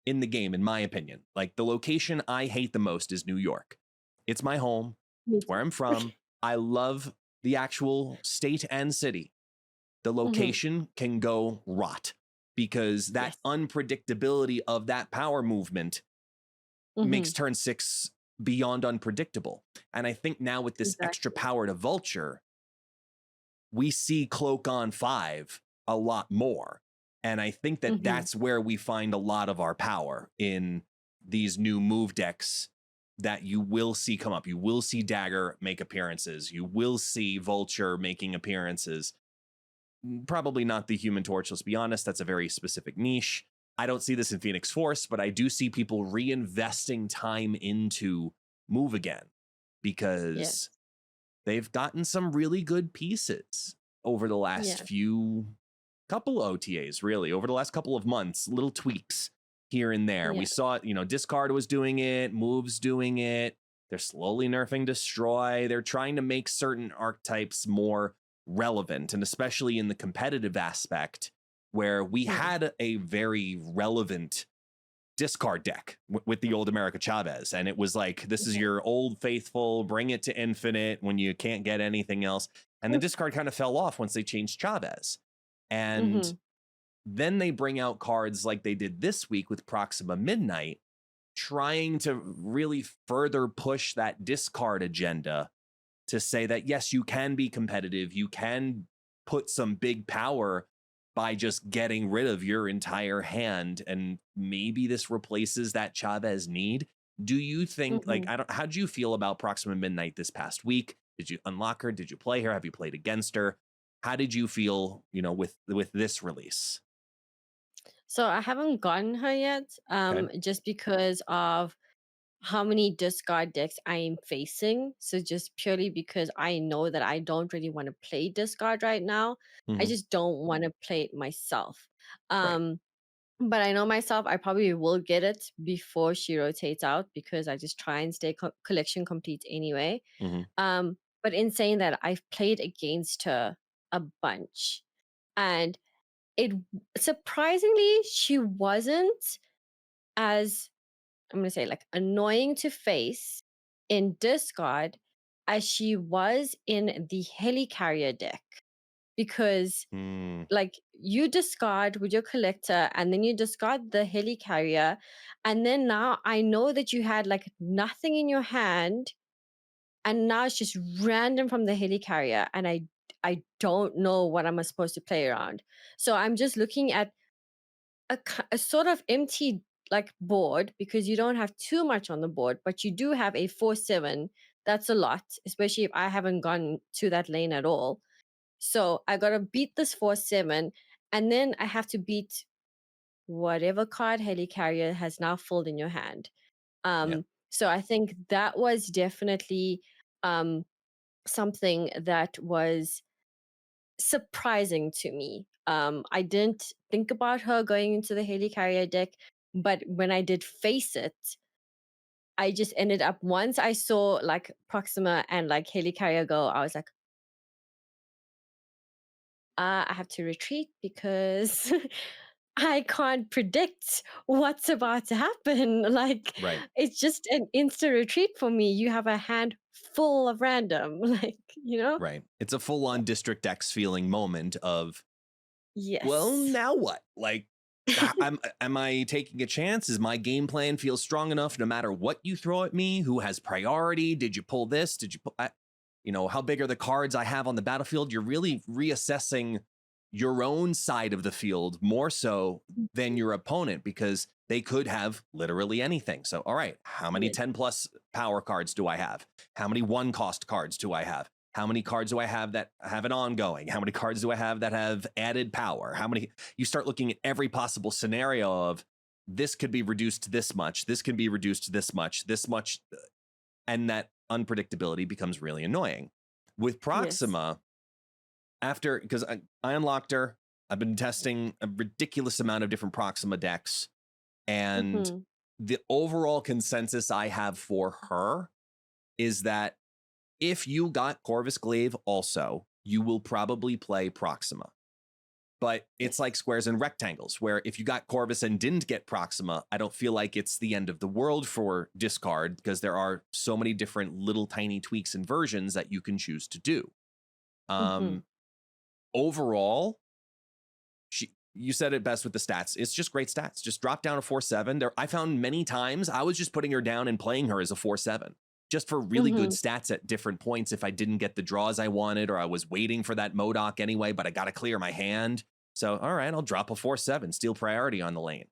in the game, in my opinion, like the location I hate the most is New York. It's my home, Me it's where too. I'm from. I love the actual state and city. The Hmm. location can go rot because that Yes. unpredictability of that power movement makes Hmm. turn 6 beyond unpredictable. And I think now with this extra Exactly. power to Vulture, we see Cloak on 5 a lot more. And I think that Hmm. that's where we find a lot of our power in these new move decks that you will see come up. You will see Dagger make appearances. You will see Vulture making appearances. Probably not the Human Torch, let's be honest. That's a very specific niche. I don't see this in Phoenix Force, but I do see people reinvesting time into Move Again Yes. because they've gotten some really good pieces over the last Yes. few couple OTAs, really, over the last couple of months, little tweaks here and there. We Yeah. saw it, Discard was doing it, Moves doing it. They're slowly nerfing Destroy. They're trying to make certain archetypes more relevant, and especially in the competitive aspect, where we Yeah. had a very relevant discard deck with the old America Chavez. And it was like, this is Mhm. your old faithful, bring it to infinite when you can't get anything else. And the discard kind of fell off once they changed Chavez. And Mhm. then they bring out cards like they did this week with Proxima Midnight, trying to really further push that discard agenda to say that, yes, you can be competitive. You can put some big power by just getting rid of your entire hand. And maybe this replaces that Chavez need. Do you think, like, Mhm. how did you feel about Proxima Midnight this past week? Did you unlock her? Did you play her? Have you played against her? How did you feel, with this release? So I haven't gotten her yet, Okay. just because of how many discard decks I am facing. So just purely because I know that I don't really want to play discard right now. I Hmm. just don't want to play it myself. Right. Um, but I know myself, I probably will get it before she rotates out because I just try and stay collection complete anyway. Hmm. But in saying that, I've played against her a bunch. And it surprisingly, she wasn't as, I'm gonna say, like, annoying to face in discard as she was in the helicarrier deck, because Mm. like you discard with your collector and then you discard the helicarrier, and then now I know that you had like nothing in your hand, and now it's just random from the helicarrier, and I don't know what am I supposed to play around. So I'm just looking at a sort of empty like board, because you don't have too much on the board, but you do have a 4/7. That's a lot, especially if I haven't gone to that lane at all. So I gotta beat this 4/7, and then I have to beat whatever card helicarrier has now filled in your hand. Yeah. So I think that was definitely um something that was surprising to me. I didn't think about her going into the helicarrier deck, but when I did face it, I just ended up, once I saw like Proxima and like helicarrier go, I was like, I have to retreat because I can't predict what's about to happen. Like, Right. it's just an instant retreat for me. You have a hand full of random, like, you know? Right. It's a full on District X feeling moment of, well, Yes. now what? Like, am I taking a chance? Is my game plan feel strong enough no matter what you throw at me? Who has priority? Did you pull this? Did you pull, how big are the cards I have on the battlefield? You're really reassessing your own side of the field more so than your opponent because they could have literally anything. So, all right, how many Yeah. 10 plus power cards do I have? How many one cost cards do I have? How many cards do I have that have an ongoing? How many cards do I have that have added power? How many? You start looking at every possible scenario of this could be reduced to this much, this can be reduced to this much, and that unpredictability becomes really annoying. With Yes. Proxima, after, because I unlocked her, I've been testing a ridiculous amount of different Proxima decks, and Mhm. the overall consensus I have for her is that if you got Corvus Glaive also, you will probably play Proxima. But it's Yes. like squares and rectangles, where if you got Corvus and didn't get Proxima, I don't feel like it's the end of the world for discard because there are so many different little tiny tweaks and versions that you can choose to do. Mhm. Um, Overall, you said it best with the stats. It's just great stats. Just drop down a 4/7. There, I found many times I was just putting her down and playing her as a 4/7, just for really good Mhm. stats at different points. If I didn't get the draws I wanted, or I was waiting for that Modoc anyway, but I got to clear my hand. So, all right, I'll drop a 4/7, steal priority on the lane.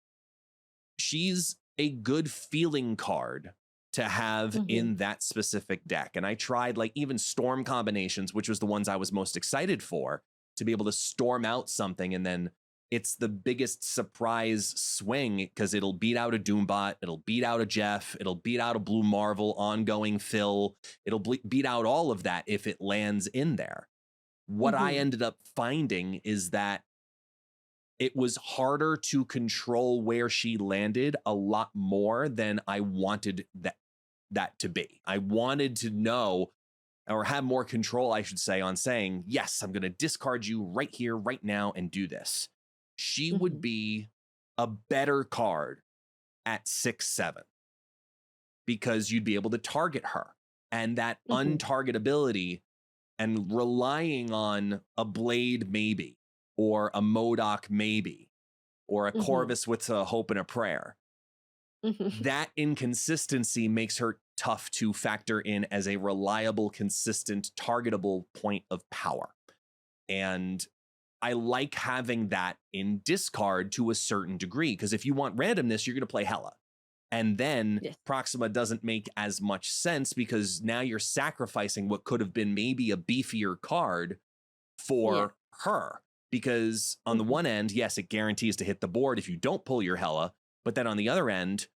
She's a good feeling card to have Mhm. in that specific deck. And I tried like even storm combinations, which was the ones I was most excited for, to be able to storm out something. And then it's the biggest surprise swing because it'll beat out a Doombot, it'll beat out a Jeff, it'll beat out a Blue Marvel, ongoing Phil, it'll beat out all of that if it lands in there. What I Mhm. ended up finding is that it was harder to control where she landed a lot more than I wanted that to be. I wanted to know or have more control, I should say, on saying, yes, I'm going to discard you right here, right now, and do this. She would Mhm. be a better card at 6/7 because you'd be able to target her. And that Mhm. untargetability and relying on a Blade maybe, or a Modoc maybe, or a Mhm. Corvus with a hope and a prayer. Mhm. That inconsistency makes her tough to factor in as a reliable, consistent, targetable point of power. And I like having that in discard to a certain degree, because if you want randomness, you're going to play Hela. And then Yes. Proxima doesn't make as much sense because now you're sacrificing what could have been maybe a beefier card Yeah. for her. Because on the Mhm. one end, yes, it guarantees to hit the board if you don't pull your Hela. But then on the other end,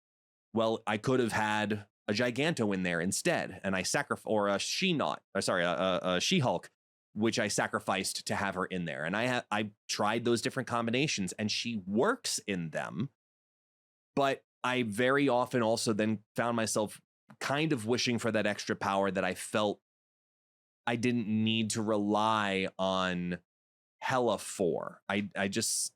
well, I could have had a Giganto in there instead, and I sacrificed, or a a She-Hulk, which I sacrificed to have her in there. And I tried those different combinations, and she works in them. But I very often also then found myself kind of wishing for that extra power that I felt I didn't need to rely on Hela for. I just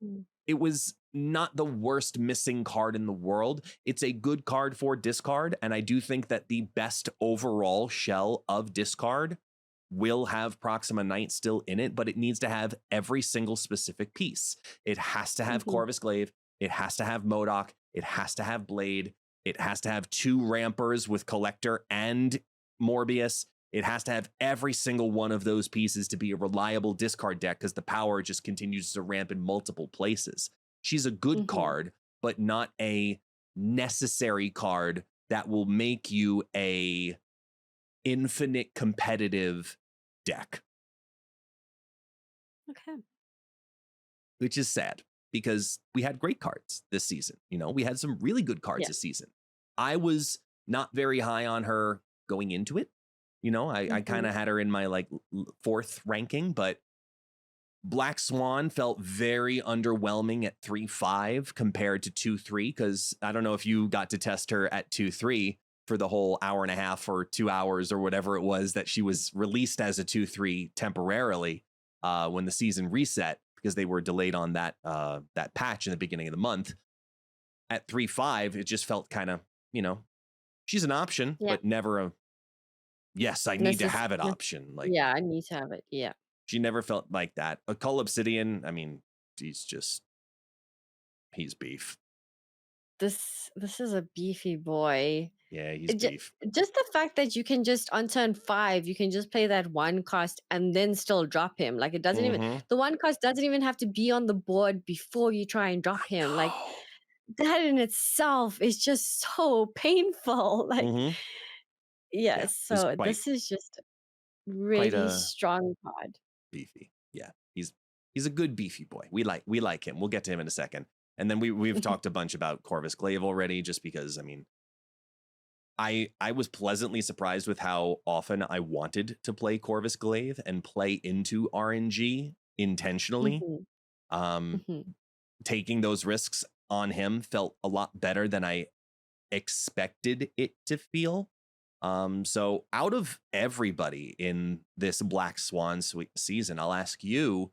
Mm. it was not the worst missing card in the world. It's a good card for discard, and I do think that the best overall shell of discard will have Proxima Knight still in it, but it needs to have every single specific piece. It has to have Mhm. Corvus Glaive, it has to have Modoc, it has to have Blade, it has to have two Rampers with Collector and Morbius. It has to have every single one of those pieces to be a reliable discard deck because the power just continues to ramp in multiple places. She's a good Mhm. card, but not a necessary card that will make you a infinite competitive deck, Okay. which is sad because we had great cards this season. We had some really good cards Yeah. this season. I was not very high on her going into it. I kind Mhm. of had her in my like fourth ranking, but Black Swan felt very underwhelming at 3/5 compared to 2/3, because I don't know if you got to test her at 2/3 for the whole hour and a half or 2 hours or whatever it was that she was released as a 2/3 temporarily when the season reset. because they were delayed on that patch in the beginning of the month. At 3.5, it just felt kind of, she's an option, Yeah. but never a yes, I need to have it option. Like, Yeah, I need to have it. Yeah. she never felt like that. A Cull Obsidian, I mean, he's beef. This is a beefy boy. Yeah, he's It ju- beef. just the fact that you can just on turn 5, you can just play that one cost and then still drop him. Like, it doesn't even, Mhm. the one cost doesn't even have to be on the board before you try and drop him. Like, that in itself is just so painful. Like, Mhm. Yeah, yes, he's so quite this is just quite really a strong card. beefy. Yeah, he's a good beefy boy. We like him. We'll get to him in a second. And then we've talked a bunch about Corvus Glaive already, just because, I mean, I was pleasantly surprised with how often I wanted to play Corvus Glaive and play into RNG intentionally. Mhm, Um, mhm, Taking those risks on him felt a lot better than I expected it to feel. So out of everybody in this Black Swan season, I'll ask you,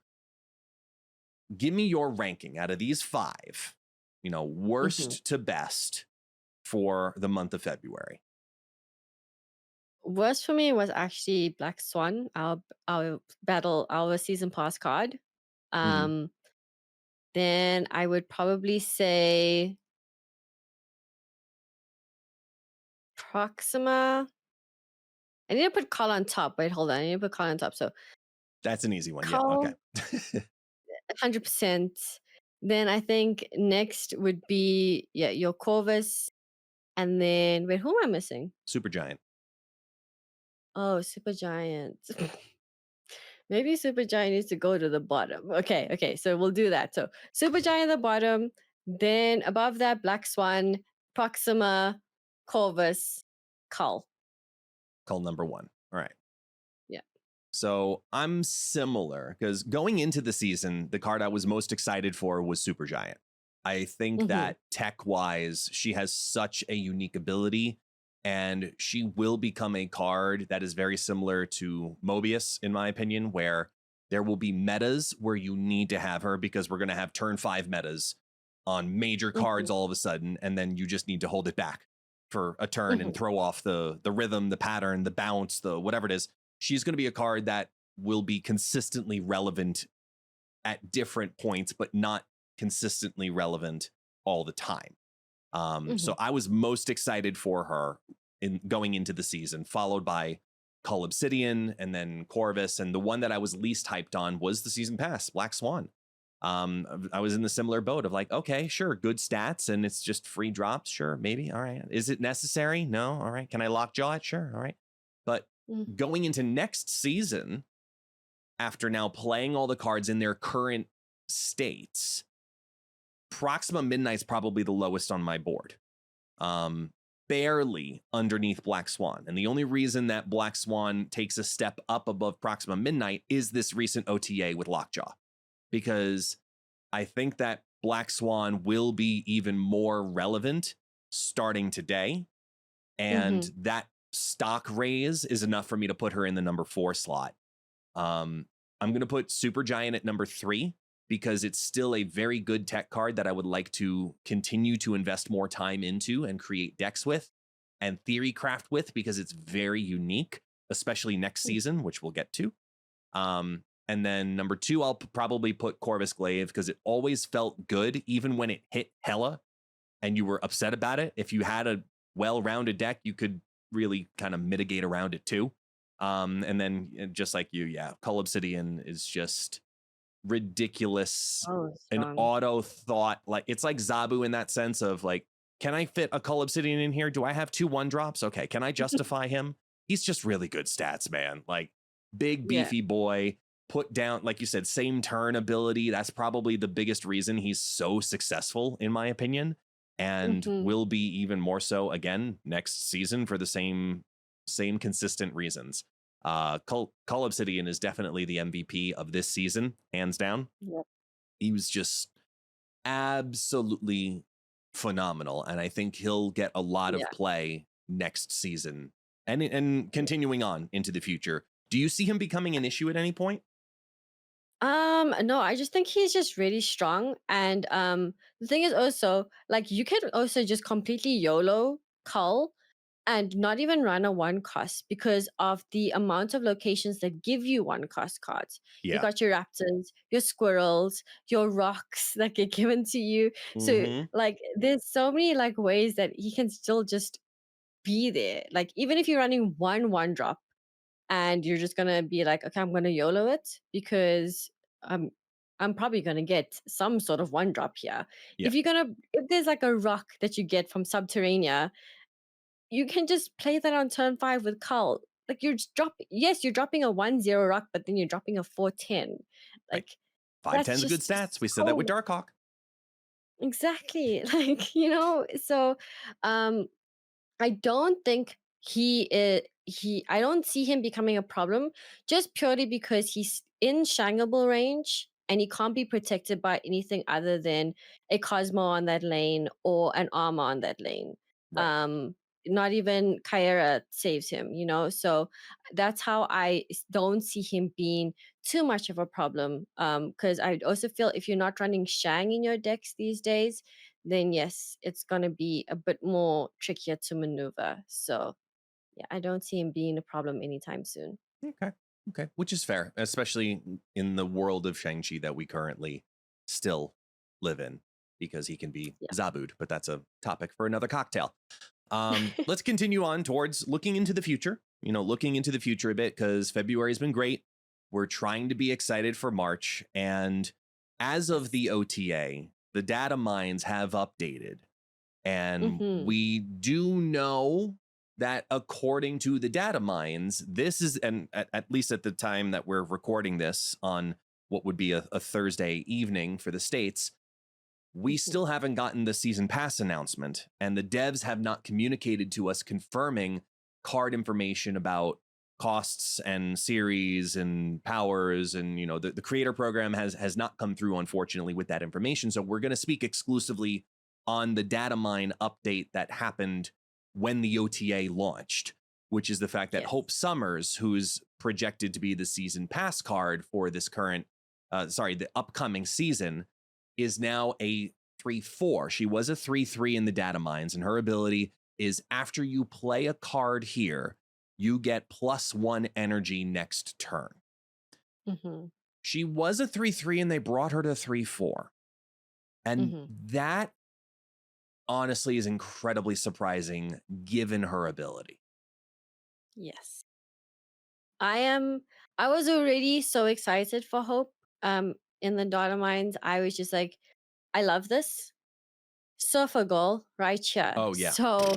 give me your ranking out of these 5, mhm. worst to best for the month of February. Worst for me was actually Black Swan, our season pass card. Mhm. Um, then I would probably say Proxima. I need to put Call on top. Wait, hold on. I need to put Call on top. So That's an easy one. Yeah. Okay. Call, 100%. Then I think next would be, yeah, your Corvus. And then, wait, who am I missing? Supergiant. Oh, Super Giant. Maybe Super Giant needs to go to the bottom. Okay. So we'll do that. So Super Giant at the bottom. Then above that, Black Swan, Proxima, Corvus, Cull. Call number 1. All right. Yeah. So I'm similar because going into the season, the card I was most excited for was Supergiant. I think Mm-hmm. that tech wise, she has such a unique ability, and she will become a card that is very similar to Mobius, in my opinion, where there will be metas where you need to have her because we're going to have turn 5 metas on major Mm-hmm. cards all of a sudden, and then you just need to hold it back for a turn Mm-hmm. and throw off the rhythm, the pattern, the bounce, the whatever it is. She's going to be a card that will be consistently relevant at different points, but not consistently relevant all the time. Mm-hmm. So I was most excited for her in going into the season, followed by Cull Obsidian and then Corvus. And the one that I was least hyped on was the season pass, Black Swan. I was in the similar boat of like, okay, sure, good stats, and it's just free drops. Sure, maybe. All right. Is it necessary? No. All right. Can I lockjaw it? Sure. All right. But Mm-hmm. going into next season, after now playing all the cards in their current states, Proxima Midnight's probably the lowest on my board. Barely underneath Black Swan. And the only reason that Black Swan takes a step up above Proxima Midnight is this recent OTA with Lockjaw. Because I think that Black Swan will be even more relevant starting today. And Mm-hmm. that stock raise is enough for me to put her in the number 4 slot. I'm going to put Supergiant at number 3 because it's still a very good tech card that I would like to continue to invest more time into and create decks with and theory craft with because it's very unique, especially next season, which we'll get to. And then number 2, I'll probably put Corvus Glaive because it always felt good, even when it hit hella and you were upset about it. If you had a well-rounded deck, you could really kind of mitigate around it too. And then just like you, yeah, Cull Obsidian is just ridiculous. Oh, An strong. auto thought, like it's like Zabu in that sense of like, can I fit a Cull Obsidian in here? Do I have 2 1-drops? Okay, can I justify him? He's just really good stats, man. Like big Yeah. beefy boy, put down, like you said, same turn ability. That's probably the biggest reason he's so successful, in my opinion, and Mm-hmm. will be even more so again next season for the same consistent reasons. Cull Obsidian is definitely the MVP of this season, hands down. Yep. He was just absolutely phenomenal, and I think he'll get a lot of Yeah. play next season and continuing on into the future. Do you see him becoming an issue at any point? No, I just think he's just really strong. And the thing is also, like, you can also just completely YOLO cull and not even run a one cost because of the amount of locations that give you one cost cards. You Yeah. got your raptors, your squirrels, your rocks that get given to you. So Mm-hmm. like there's so many like ways that he can still just be there. Like even if you're running one drop and you're just gonna be like, okay, I'm gonna YOLO it because I'm I'm probably gonna get some sort of one drop here. Yeah. If there's like a rock that you get from Subterranea, you can just play that on turn 5 with Cull. Like you're dropping a 1/0 rock, but then you're dropping a 4/10. Right. Like Five that's ten's good just stats. We said that with so Darkhawk. exactly. Like, so um I don't think I don't see him becoming a problem just purely because he's in Shangable range and he can't be protected by anything other than a Cosmo on that lane or an Armor on that lane. Right. Um Not even Kyra saves him, So that's how don't see him being too much of a problem. Because I also feel if you're not running Shang in your decks these days, then yes, it's going to be a bit more trickier to maneuver. So, yeah, I don't see him being a problem anytime soon. Okay. Okay. Which is fair, especially in the world of Shang-Chi that we currently still live in, because he can be Yeah. Zabu'd, but that's a topic for another cocktail. Let's continue on towards looking into the future, looking into the future a bit, because February has been great. We're trying to be excited for March. And as of Yes. the OTA, the data mines have updated. And Mm-hmm. we do know that according to the data mines, this is, and at least at the time that we're recording this on what would be a Thursday evening for the States, we Mm-hmm. still haven't gotten the season pass announcement, and the devs have not communicated to us confirming card information about costs and series and powers. And the creator program has not come through, unfortunately, with that information. So we're going to speak exclusively on the data mine update that happened when the OTA launched, which is the fact that Yes. Hope Summers, who's projected to be the season pass card for this the upcoming season, is now a 3/4. She was a 3/3 in the data mines, and her ability is after you play a card here, you get +1 energy next turn. Mm-hmm. She was a 3/3 and they brought her to 3/4. And Mm-hmm. that honestly is incredibly surprising given her ability. Yes. I am I was already so excited for Hope in the Data Mines. I was just like, I love this. Surfer Girl right here. Oh, yeah. So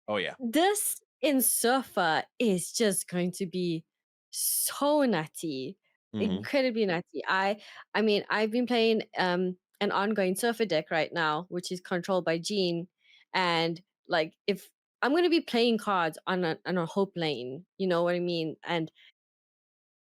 Oh, yeah. this in Surfer is just going to be so nutty, Hmm. incredibly nutty. I mean, I've been playing an ongoing Surfer deck right now, which is controlled by Jean, and like if I'm going to be playing cards on a Hope lane, you know what I mean? And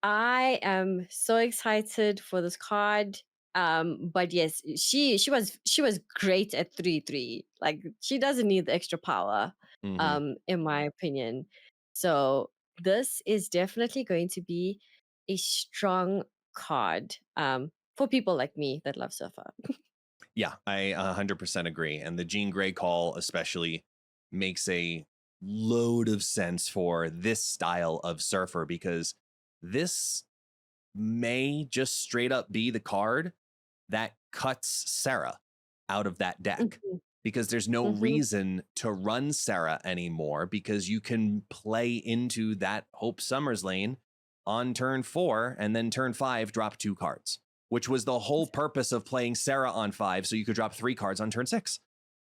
I am so excited for this card. But yes, she was great at 3/3. Like she doesn't need the extra power, Hmm. in my opinion. So this is definitely going to be a strong card for people like me that love Surfer. Yeah, I 100% agree. And the Jean Grey call, especially, makes a load of sense for this style of surfer, because this may just straight up be the card that cuts Sarah out of that deck, Mhm, because there's no mhm, reason to run Sarah anymore, because you can play into that Hope Summers lane on turn 4 and then turn 5 drop 2 cards, which was the whole exac- purpose of playing Sarah on 5, so you could drop 3 cards on turn 6.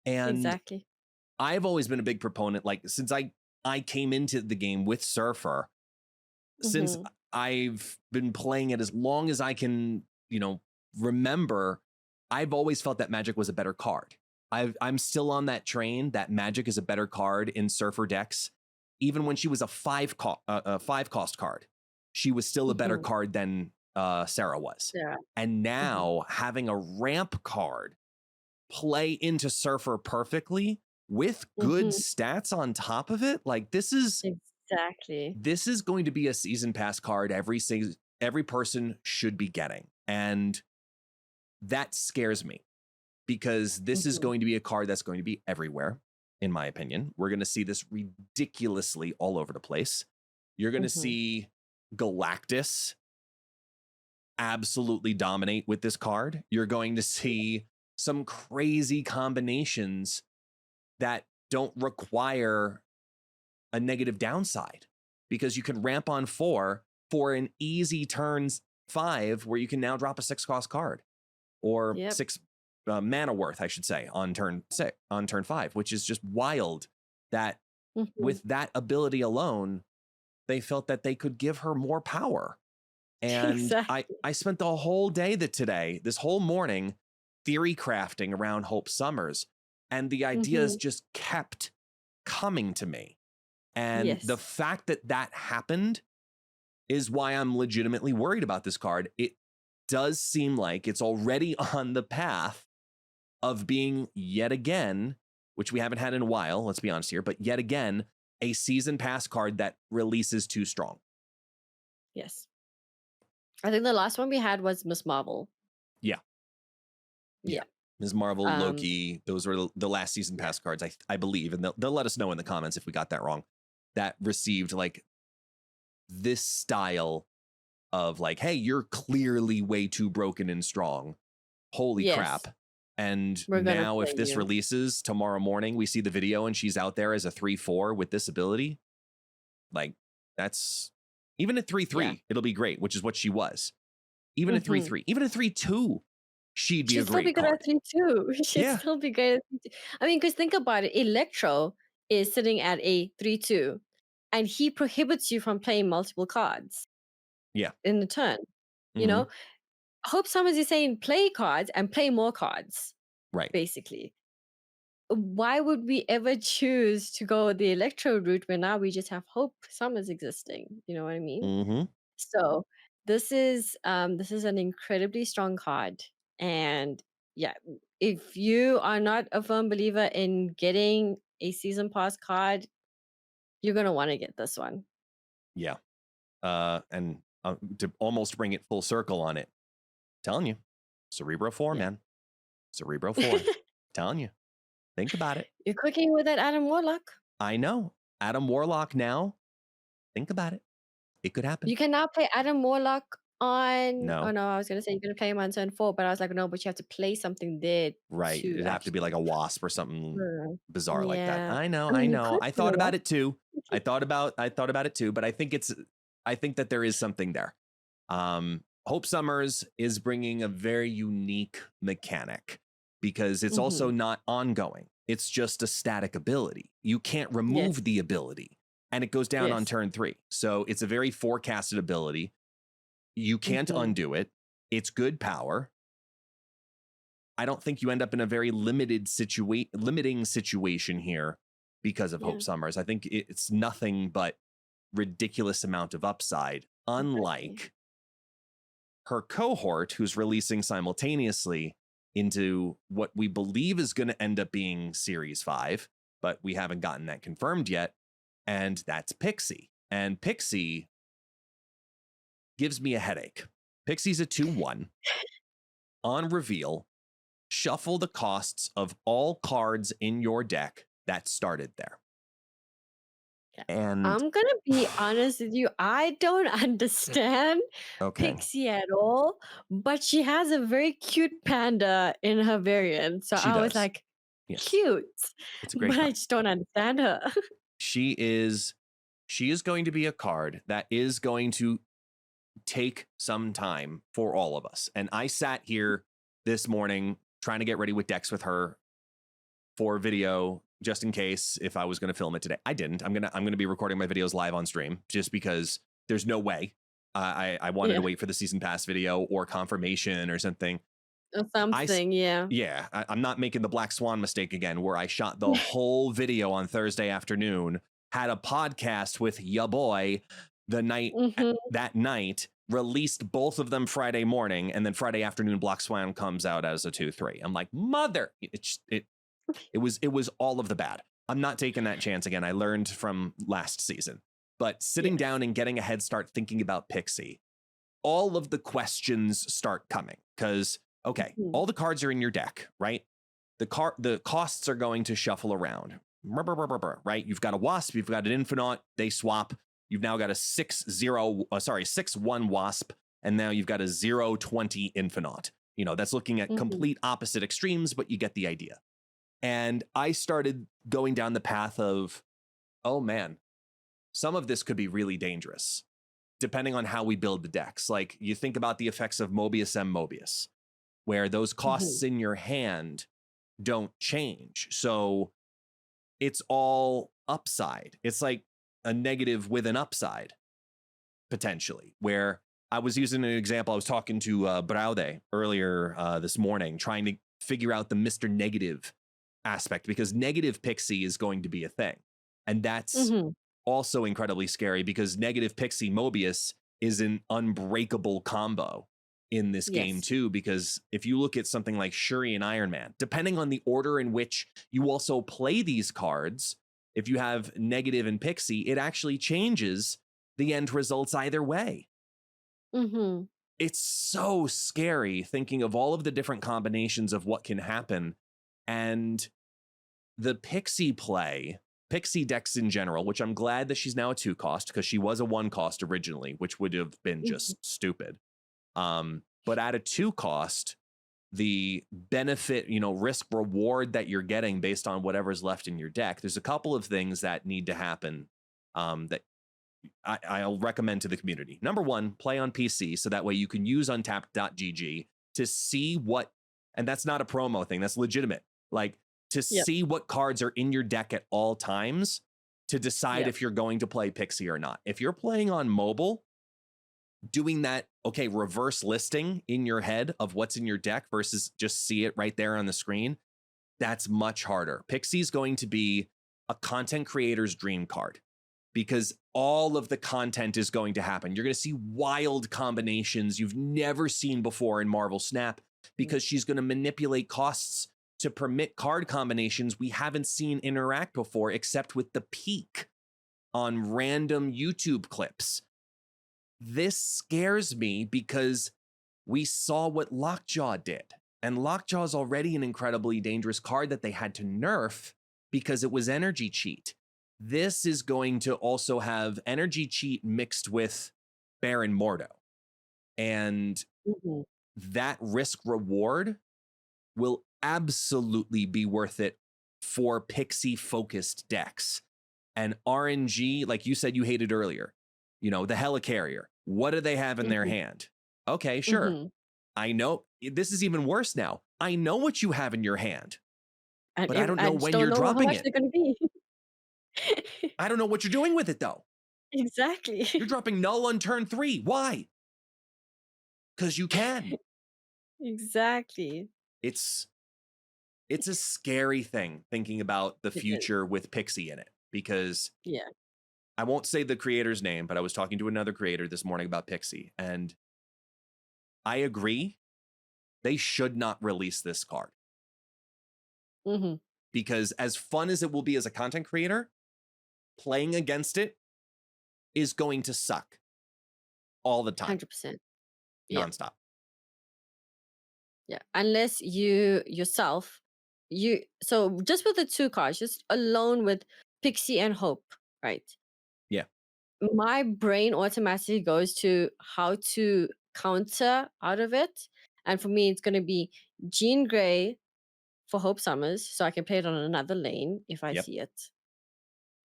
And exactly. I've always been a big proponent, like since I came into the game with Surfer, since Hmm. I've been playing it as long as I can, remember, I've always felt that Magic was a better card. I'm still on that train that Magic is a better card in Surfer decks. Even when she was a 5 cost card, she was still a better Hmm. card than Sarah was. Yeah. And Hmm. now having a ramp card play into Surfer perfectly with good Hmm. stats on top of it, like this is Exactly. this is going to be a season pass card every person should be getting. And that scares me because this is Mhm. going to be a card that's going to be everywhere, in my opinion. We're going to see this ridiculously all over the place. You're going to Mhm. see Galactus absolutely dominate with this card. You're going to see some crazy combinations that don't require a negative downside because you can ramp on 4 for an easy turns 5 where you can now drop a 6-cost card or Yep. 6 mana worth, I should say, on turn 5, which is just wild that Mhm. with that ability alone, they felt that they could give her more power. And Exactly. I spent the whole day this whole morning, theory crafting around Hope Summers. And the ideas Mhm. just kept coming to me. And the Yes. fact that that happened is why I'm legitimately worried about this card. It does seem like it's already on the path of being yet again, which we haven't had in a while, let's be honest here, but yet again, a season pass card that releases too strong. Yes. I think the last one we had was Miss Marvel. Yeah. Yeah. Yeah. Ms. Marvel, Um, Loki, those were the last season yeah. pass cards, I believe. And they'll let us know in the comments if we got that wrong. That received like this style of like, hey, you're clearly way too broken and strong. Holy Yes. crap. And We're gonna now, play if this you. releases tomorrow morning, we see the video and she's out there as a 3/4 with this ability. Like, that's even at Yeah. 3/3, it'll be great, which is what she was. Even at Mhm. 3/3, even at 3/2, she'd be a She'd still be great good at card. 3 too. She'd Yeah. still be good at 3 too. I mean, because think about it, Electro is sitting at a 3/2, and he prohibits you from playing multiple cards Yeah. in the turn, you Hmm. know? Hope Summers is saying play cards and play more cards, Right. basically. Why would we ever choose to go the Electro route when now we just have Hope Summers existing? You know what I mean? Hmm. So this is an incredibly strong card. And yeah, if you are not a firm believer in getting a season pass card, you're gonna want to get this one. Yeah. And to almost bring it full circle on it, telling you, Cerebro 4, Yeah. man. Cerebro 4. Telling you. Think about it. You're cooking with that Adam Warlock. I know. Adam Warlock now. Think about it. It could happen. You can now play Adam Warlock on. Oh No. no, I was gonna say you're gonna play him on turn 4, but I was like, no, but you have to play something there Right. to It'd have to be like actually. a wasp or something bizarre like that. Yeah. I know. I I mean, you know. could I do thought a about lot. it too. I thought about it too, but I think that there is something there. Hope Summers is bringing a very unique mechanic because it's Hmm. also not ongoing. It's just a static ability. You can't Yes. remove the ability and it goes down on Yes. turn 3. So it's a very forecasted ability. You can't Hmm. undo it. It's good power. I don't think you end up in a very limiting situation here because of Yeah. Hope Summers. I think it's nothing but ridiculous amount of upside, Exactly. unlike her cohort, who's releasing simultaneously into what we believe is going to end up being Series 5, but we haven't gotten that confirmed yet. And that's Pixie. And Pixie gives me a headache. Pixie's a 2/1. On reveal, shuffle the costs of all cards in your deck that started there. Yeah. And I'm gonna be honest with you. I don't understand okay, Pixie at all, but she has a very cute panda in her variant. So she I was does. like, Yes, cute, it's a great but I card. just don't understand her. She is going to be a card that is going to take some time for all of us. And I sat here this morning trying to get ready with decks with her for video just in case if I was going to film it today. I didn't. I'm going to be recording my videos live on stream just because there's no way. I wanted Yeah, to wait for the season pass video or confirmation or something. or something. Yeah. Yeah, I'm not making the Black Swan mistake again where I shot the whole video on Thursday afternoon, had a podcast with ya boy the night Hmm. that night, released both of them Friday morning, and then Friday afternoon Black Swan comes out as a 2/3. I'm like, mother, it was all of the bad. I'm not taking that chance again. I learned from last season. But sitting Yes. down and getting a head start thinking about Pixie, all of the questions start coming because, okay, Mhm. all the cards are in your deck, right? The costs are going to shuffle around, right? You've got a Wasp, you've got an Infinite, they swap. You've now got a 6-1 Wasp, and now you've got a 0-20 Infinite. That's looking at Mhm. complete opposite extremes, but you get the idea. And I started going down the path of, oh man, some of this could be really dangerous, depending on how we build the decks. Like you think about the effects of Mobius M. Mobius, where those costs Mhm. in your hand don't change. So it's all upside. It's like a negative with an upside, potentially, where I was using an example. I was talking to Braude earlier this morning, trying to figure out the Mr. Negative aspect, because negative Pixie is going to be a thing. And that's Mhm. also incredibly scary because negative Pixie Mobius is an unbreakable combo in this game Yes. too, because if you look at something like Shuri and Iron Man, depending on the order in which you also play these cards, if you have negative and Pixie, it actually changes the end results either way. Mhm. It's so scary thinking of all of the different combinations of what can happen. And the Pixie play, Pixie decks in general, which I'm glad that she's now a 2-cost because she was a 1-cost originally, which would have been Mhm. just stupid. But at a 2-cost, the benefit, risk reward that you're getting based on whatever's left in your deck, there's a couple of things that need to happen that I'll recommend to the community. Number one, play on PC so that way you can use untapped.gg to see what, and that's not a promo thing, that's legitimate. Like to Yep. see what cards are in your deck at all times to decide Yep. if you're going to play Pixie or not. If you're playing on mobile, doing that, okay, reverse listing in your head of what's in your deck versus just see it right there on the screen, that's much harder. Pixie's going to be a content creator's dream card because all of the content is going to happen. You're going to see wild combinations you've never seen before in Marvel Snap because she's going to manipulate costs to permit card combinations we haven't seen interact before, except with the peak on random YouTube clips. This scares me because we saw what Lockjaw did. And Lockjaw is already an incredibly dangerous card that they had to nerf because it was energy cheat. This is going to also have energy cheat mixed with Baron Mordo. And Mhm. that risk reward will absolutely be worth it for Pixie focused decks. And RNG, like you said, you hated earlier, the Helicarrier. What do they have in their Mhm. hand? Okay, sure. Mhm. I know this is even worse now. I know what you have in your hand, but I don't I know just when don't you're know how dropping much it. they're gonna be. I don't know what you're doing with it though. Exactly. You're dropping null on turn 3. Why? Because you can. Exactly. It's a scary thing thinking about the It is. future with Pixie in it because Yeah. I won't say the creator's name, but I was talking to another creator this morning about Pixie, and I agree they should not release this card Mhm. because as fun as it will be as a content creator, playing against it is going to suck all the time, 100%. Yeah. nonstop. Yeah. Unless you yourself, so just with the 2 cards, just alone with Pixie and Hope, right? Yeah. My brain automatically goes to how to counter out of it. And for me, it's gonna be Jean Grey for Hope Summers, so I can play it on another lane if I Yep. see it.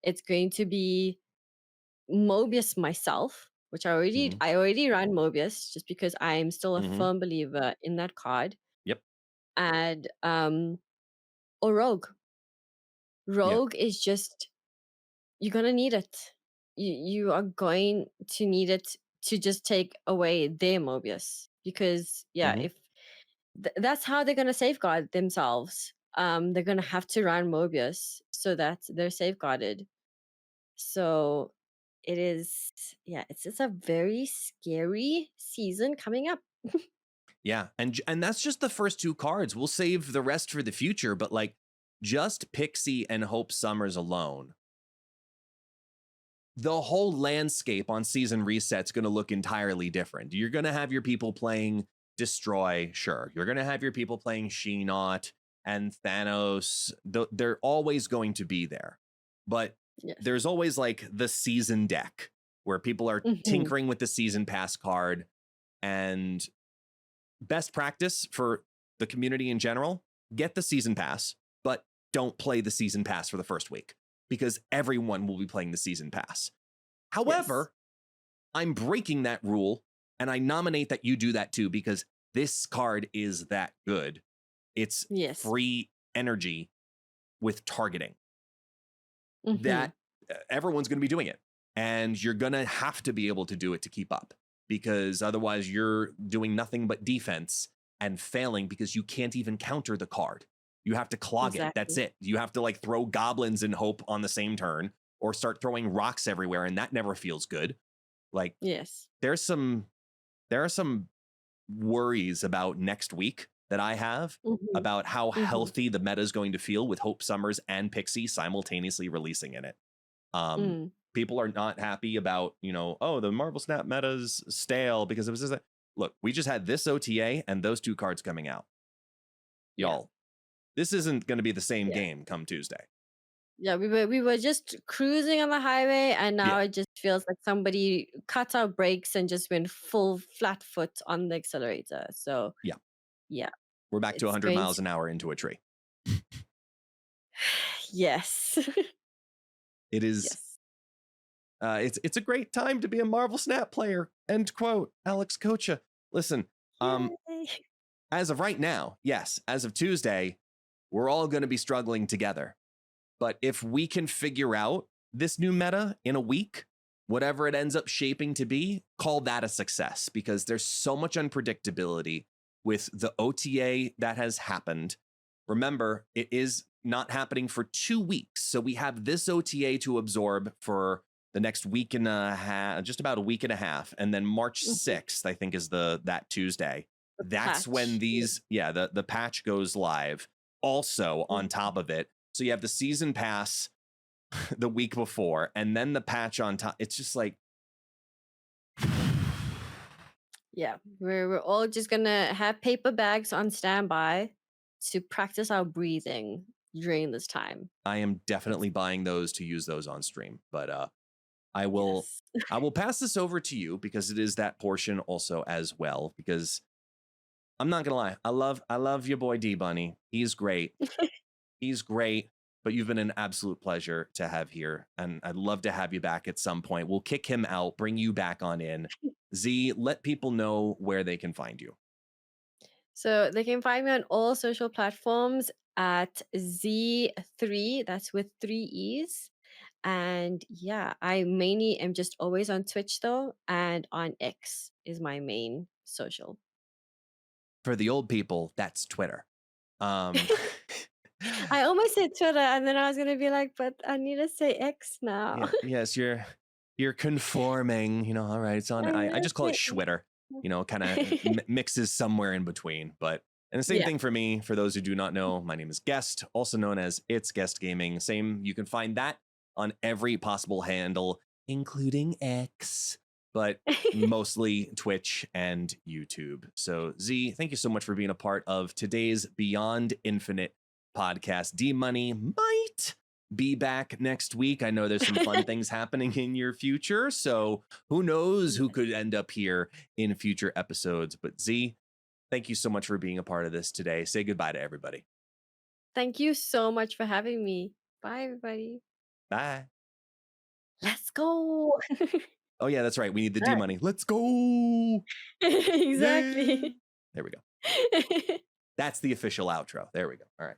It's going to be Mobius myself, which Mm-hmm. I already ran Mobius just because I am still a Mm-hmm. firm believer in that card. Yep. And or Rogue. Yeah. Rogue is just, you're gonna need it. You are going to need it to just take away their Mobius because yeah, Mm-hmm. if that's how they're gonna safeguard themselves. They're gonna have to run Mobius so that they're safeguarded. So it is, yeah, it's a very scary season coming up. Yeah. And that's just the first 2 cards. We'll save the rest for the future, but like just Pixie and Hope Summers alone the whole landscape on season reset's going to look entirely different. You're going to have your people playing Destroy, sure. You're going to have your people playing She-Not and Thanos. They're always going to be there. But Yes. there's always like the season deck where people are tinkering with the season pass card. And best practice for the community in general, get the season pass, but don't play the season pass for the first week because everyone will be playing the season pass. However, I'm breaking that rule and I nominate that you do that too because this card is that good. It's free energy with targeting. That everyone's going to be doing it. And you're going to have to be able to do it to keep up because otherwise you're doing nothing but defense and failing because you can't even counter the card. You have to clog it. That's it. You have to like throw goblins in hope on the same turn or start throwing rocks everywhere. And that never feels good. Like, there are some worries about next week that I have about how healthy the meta is going to feel with Hope Summers and Pixie simultaneously releasing in it. People are not happy about, oh, the Marvel Snap meta's stale because it was just look, we just had this OTA and those two cards coming out. Y'all, this isn't going to be the same game come Tuesday. Yeah, we were just cruising on the highway and now it just feels like somebody cut our brakes and just went full flat foot on the accelerator. So yeah. We're back to 100 miles an hour into a tree. Yes. It is. It's a great time to be a Marvel Snap player. End quote. Alex Kocha. Listen, as of right now, yes, as of Tuesday, we're all going to be struggling together. But if we can figure out this new meta in a week, whatever it ends up shaping to be, call that a success because there's so much unpredictability with the OTA that has happened. Remember, it is not happening for 2 weeks. So we have this OTA to absorb for the next week and a half, just about a week and a half. And then March 6th, I think is that Tuesday. That's when these, the patch goes live also on top of it. So you have the season pass the week before and then the patch on top. It's just like, we're all just gonna have paper bags on standby to practice our breathing during this time. I am definitely buying those to use those on stream, but I will pass this over to you because it is that portion also as well, because I'm not gonna lie, I love your boy D Bunny. He's great. He's great, but you've been an absolute pleasure to have here. And I'd love to have you back at some point. We'll kick him out, bring you back on in. Z, let people know where they can find you. So they can find me on all social platforms at Z3, that's with 3 E's. And I mainly am just always on Twitch though, and on X is my main social. For the old people, that's Twitter. I almost said Twitter, and then I was gonna be like, but I need to say X now. Yes, you're conforming. All right, it's on. I just call it Schwitter. Kind of mixes somewhere in between. And the same thing for me. For those who do not know, my name is Guest, also known as ItsGuestGaming. Same. You can find that on every possible handle, including X, but mostly Twitch and YouTube. So Z, thank you so much for being a part of today's Beyond Infinite podcast. D Money might be back next week. I know there's some fun things happening in your future, so who knows who could end up here in future episodes. But Z, thank you so much for being a part of this today. Say goodbye to everybody. Thank you so much for having me. Bye, everybody. Bye. Let's go. Oh yeah, that's right. We need the D Money. Let's go. Exactly. Yay. There we go. That's the official outro. There we go. All right.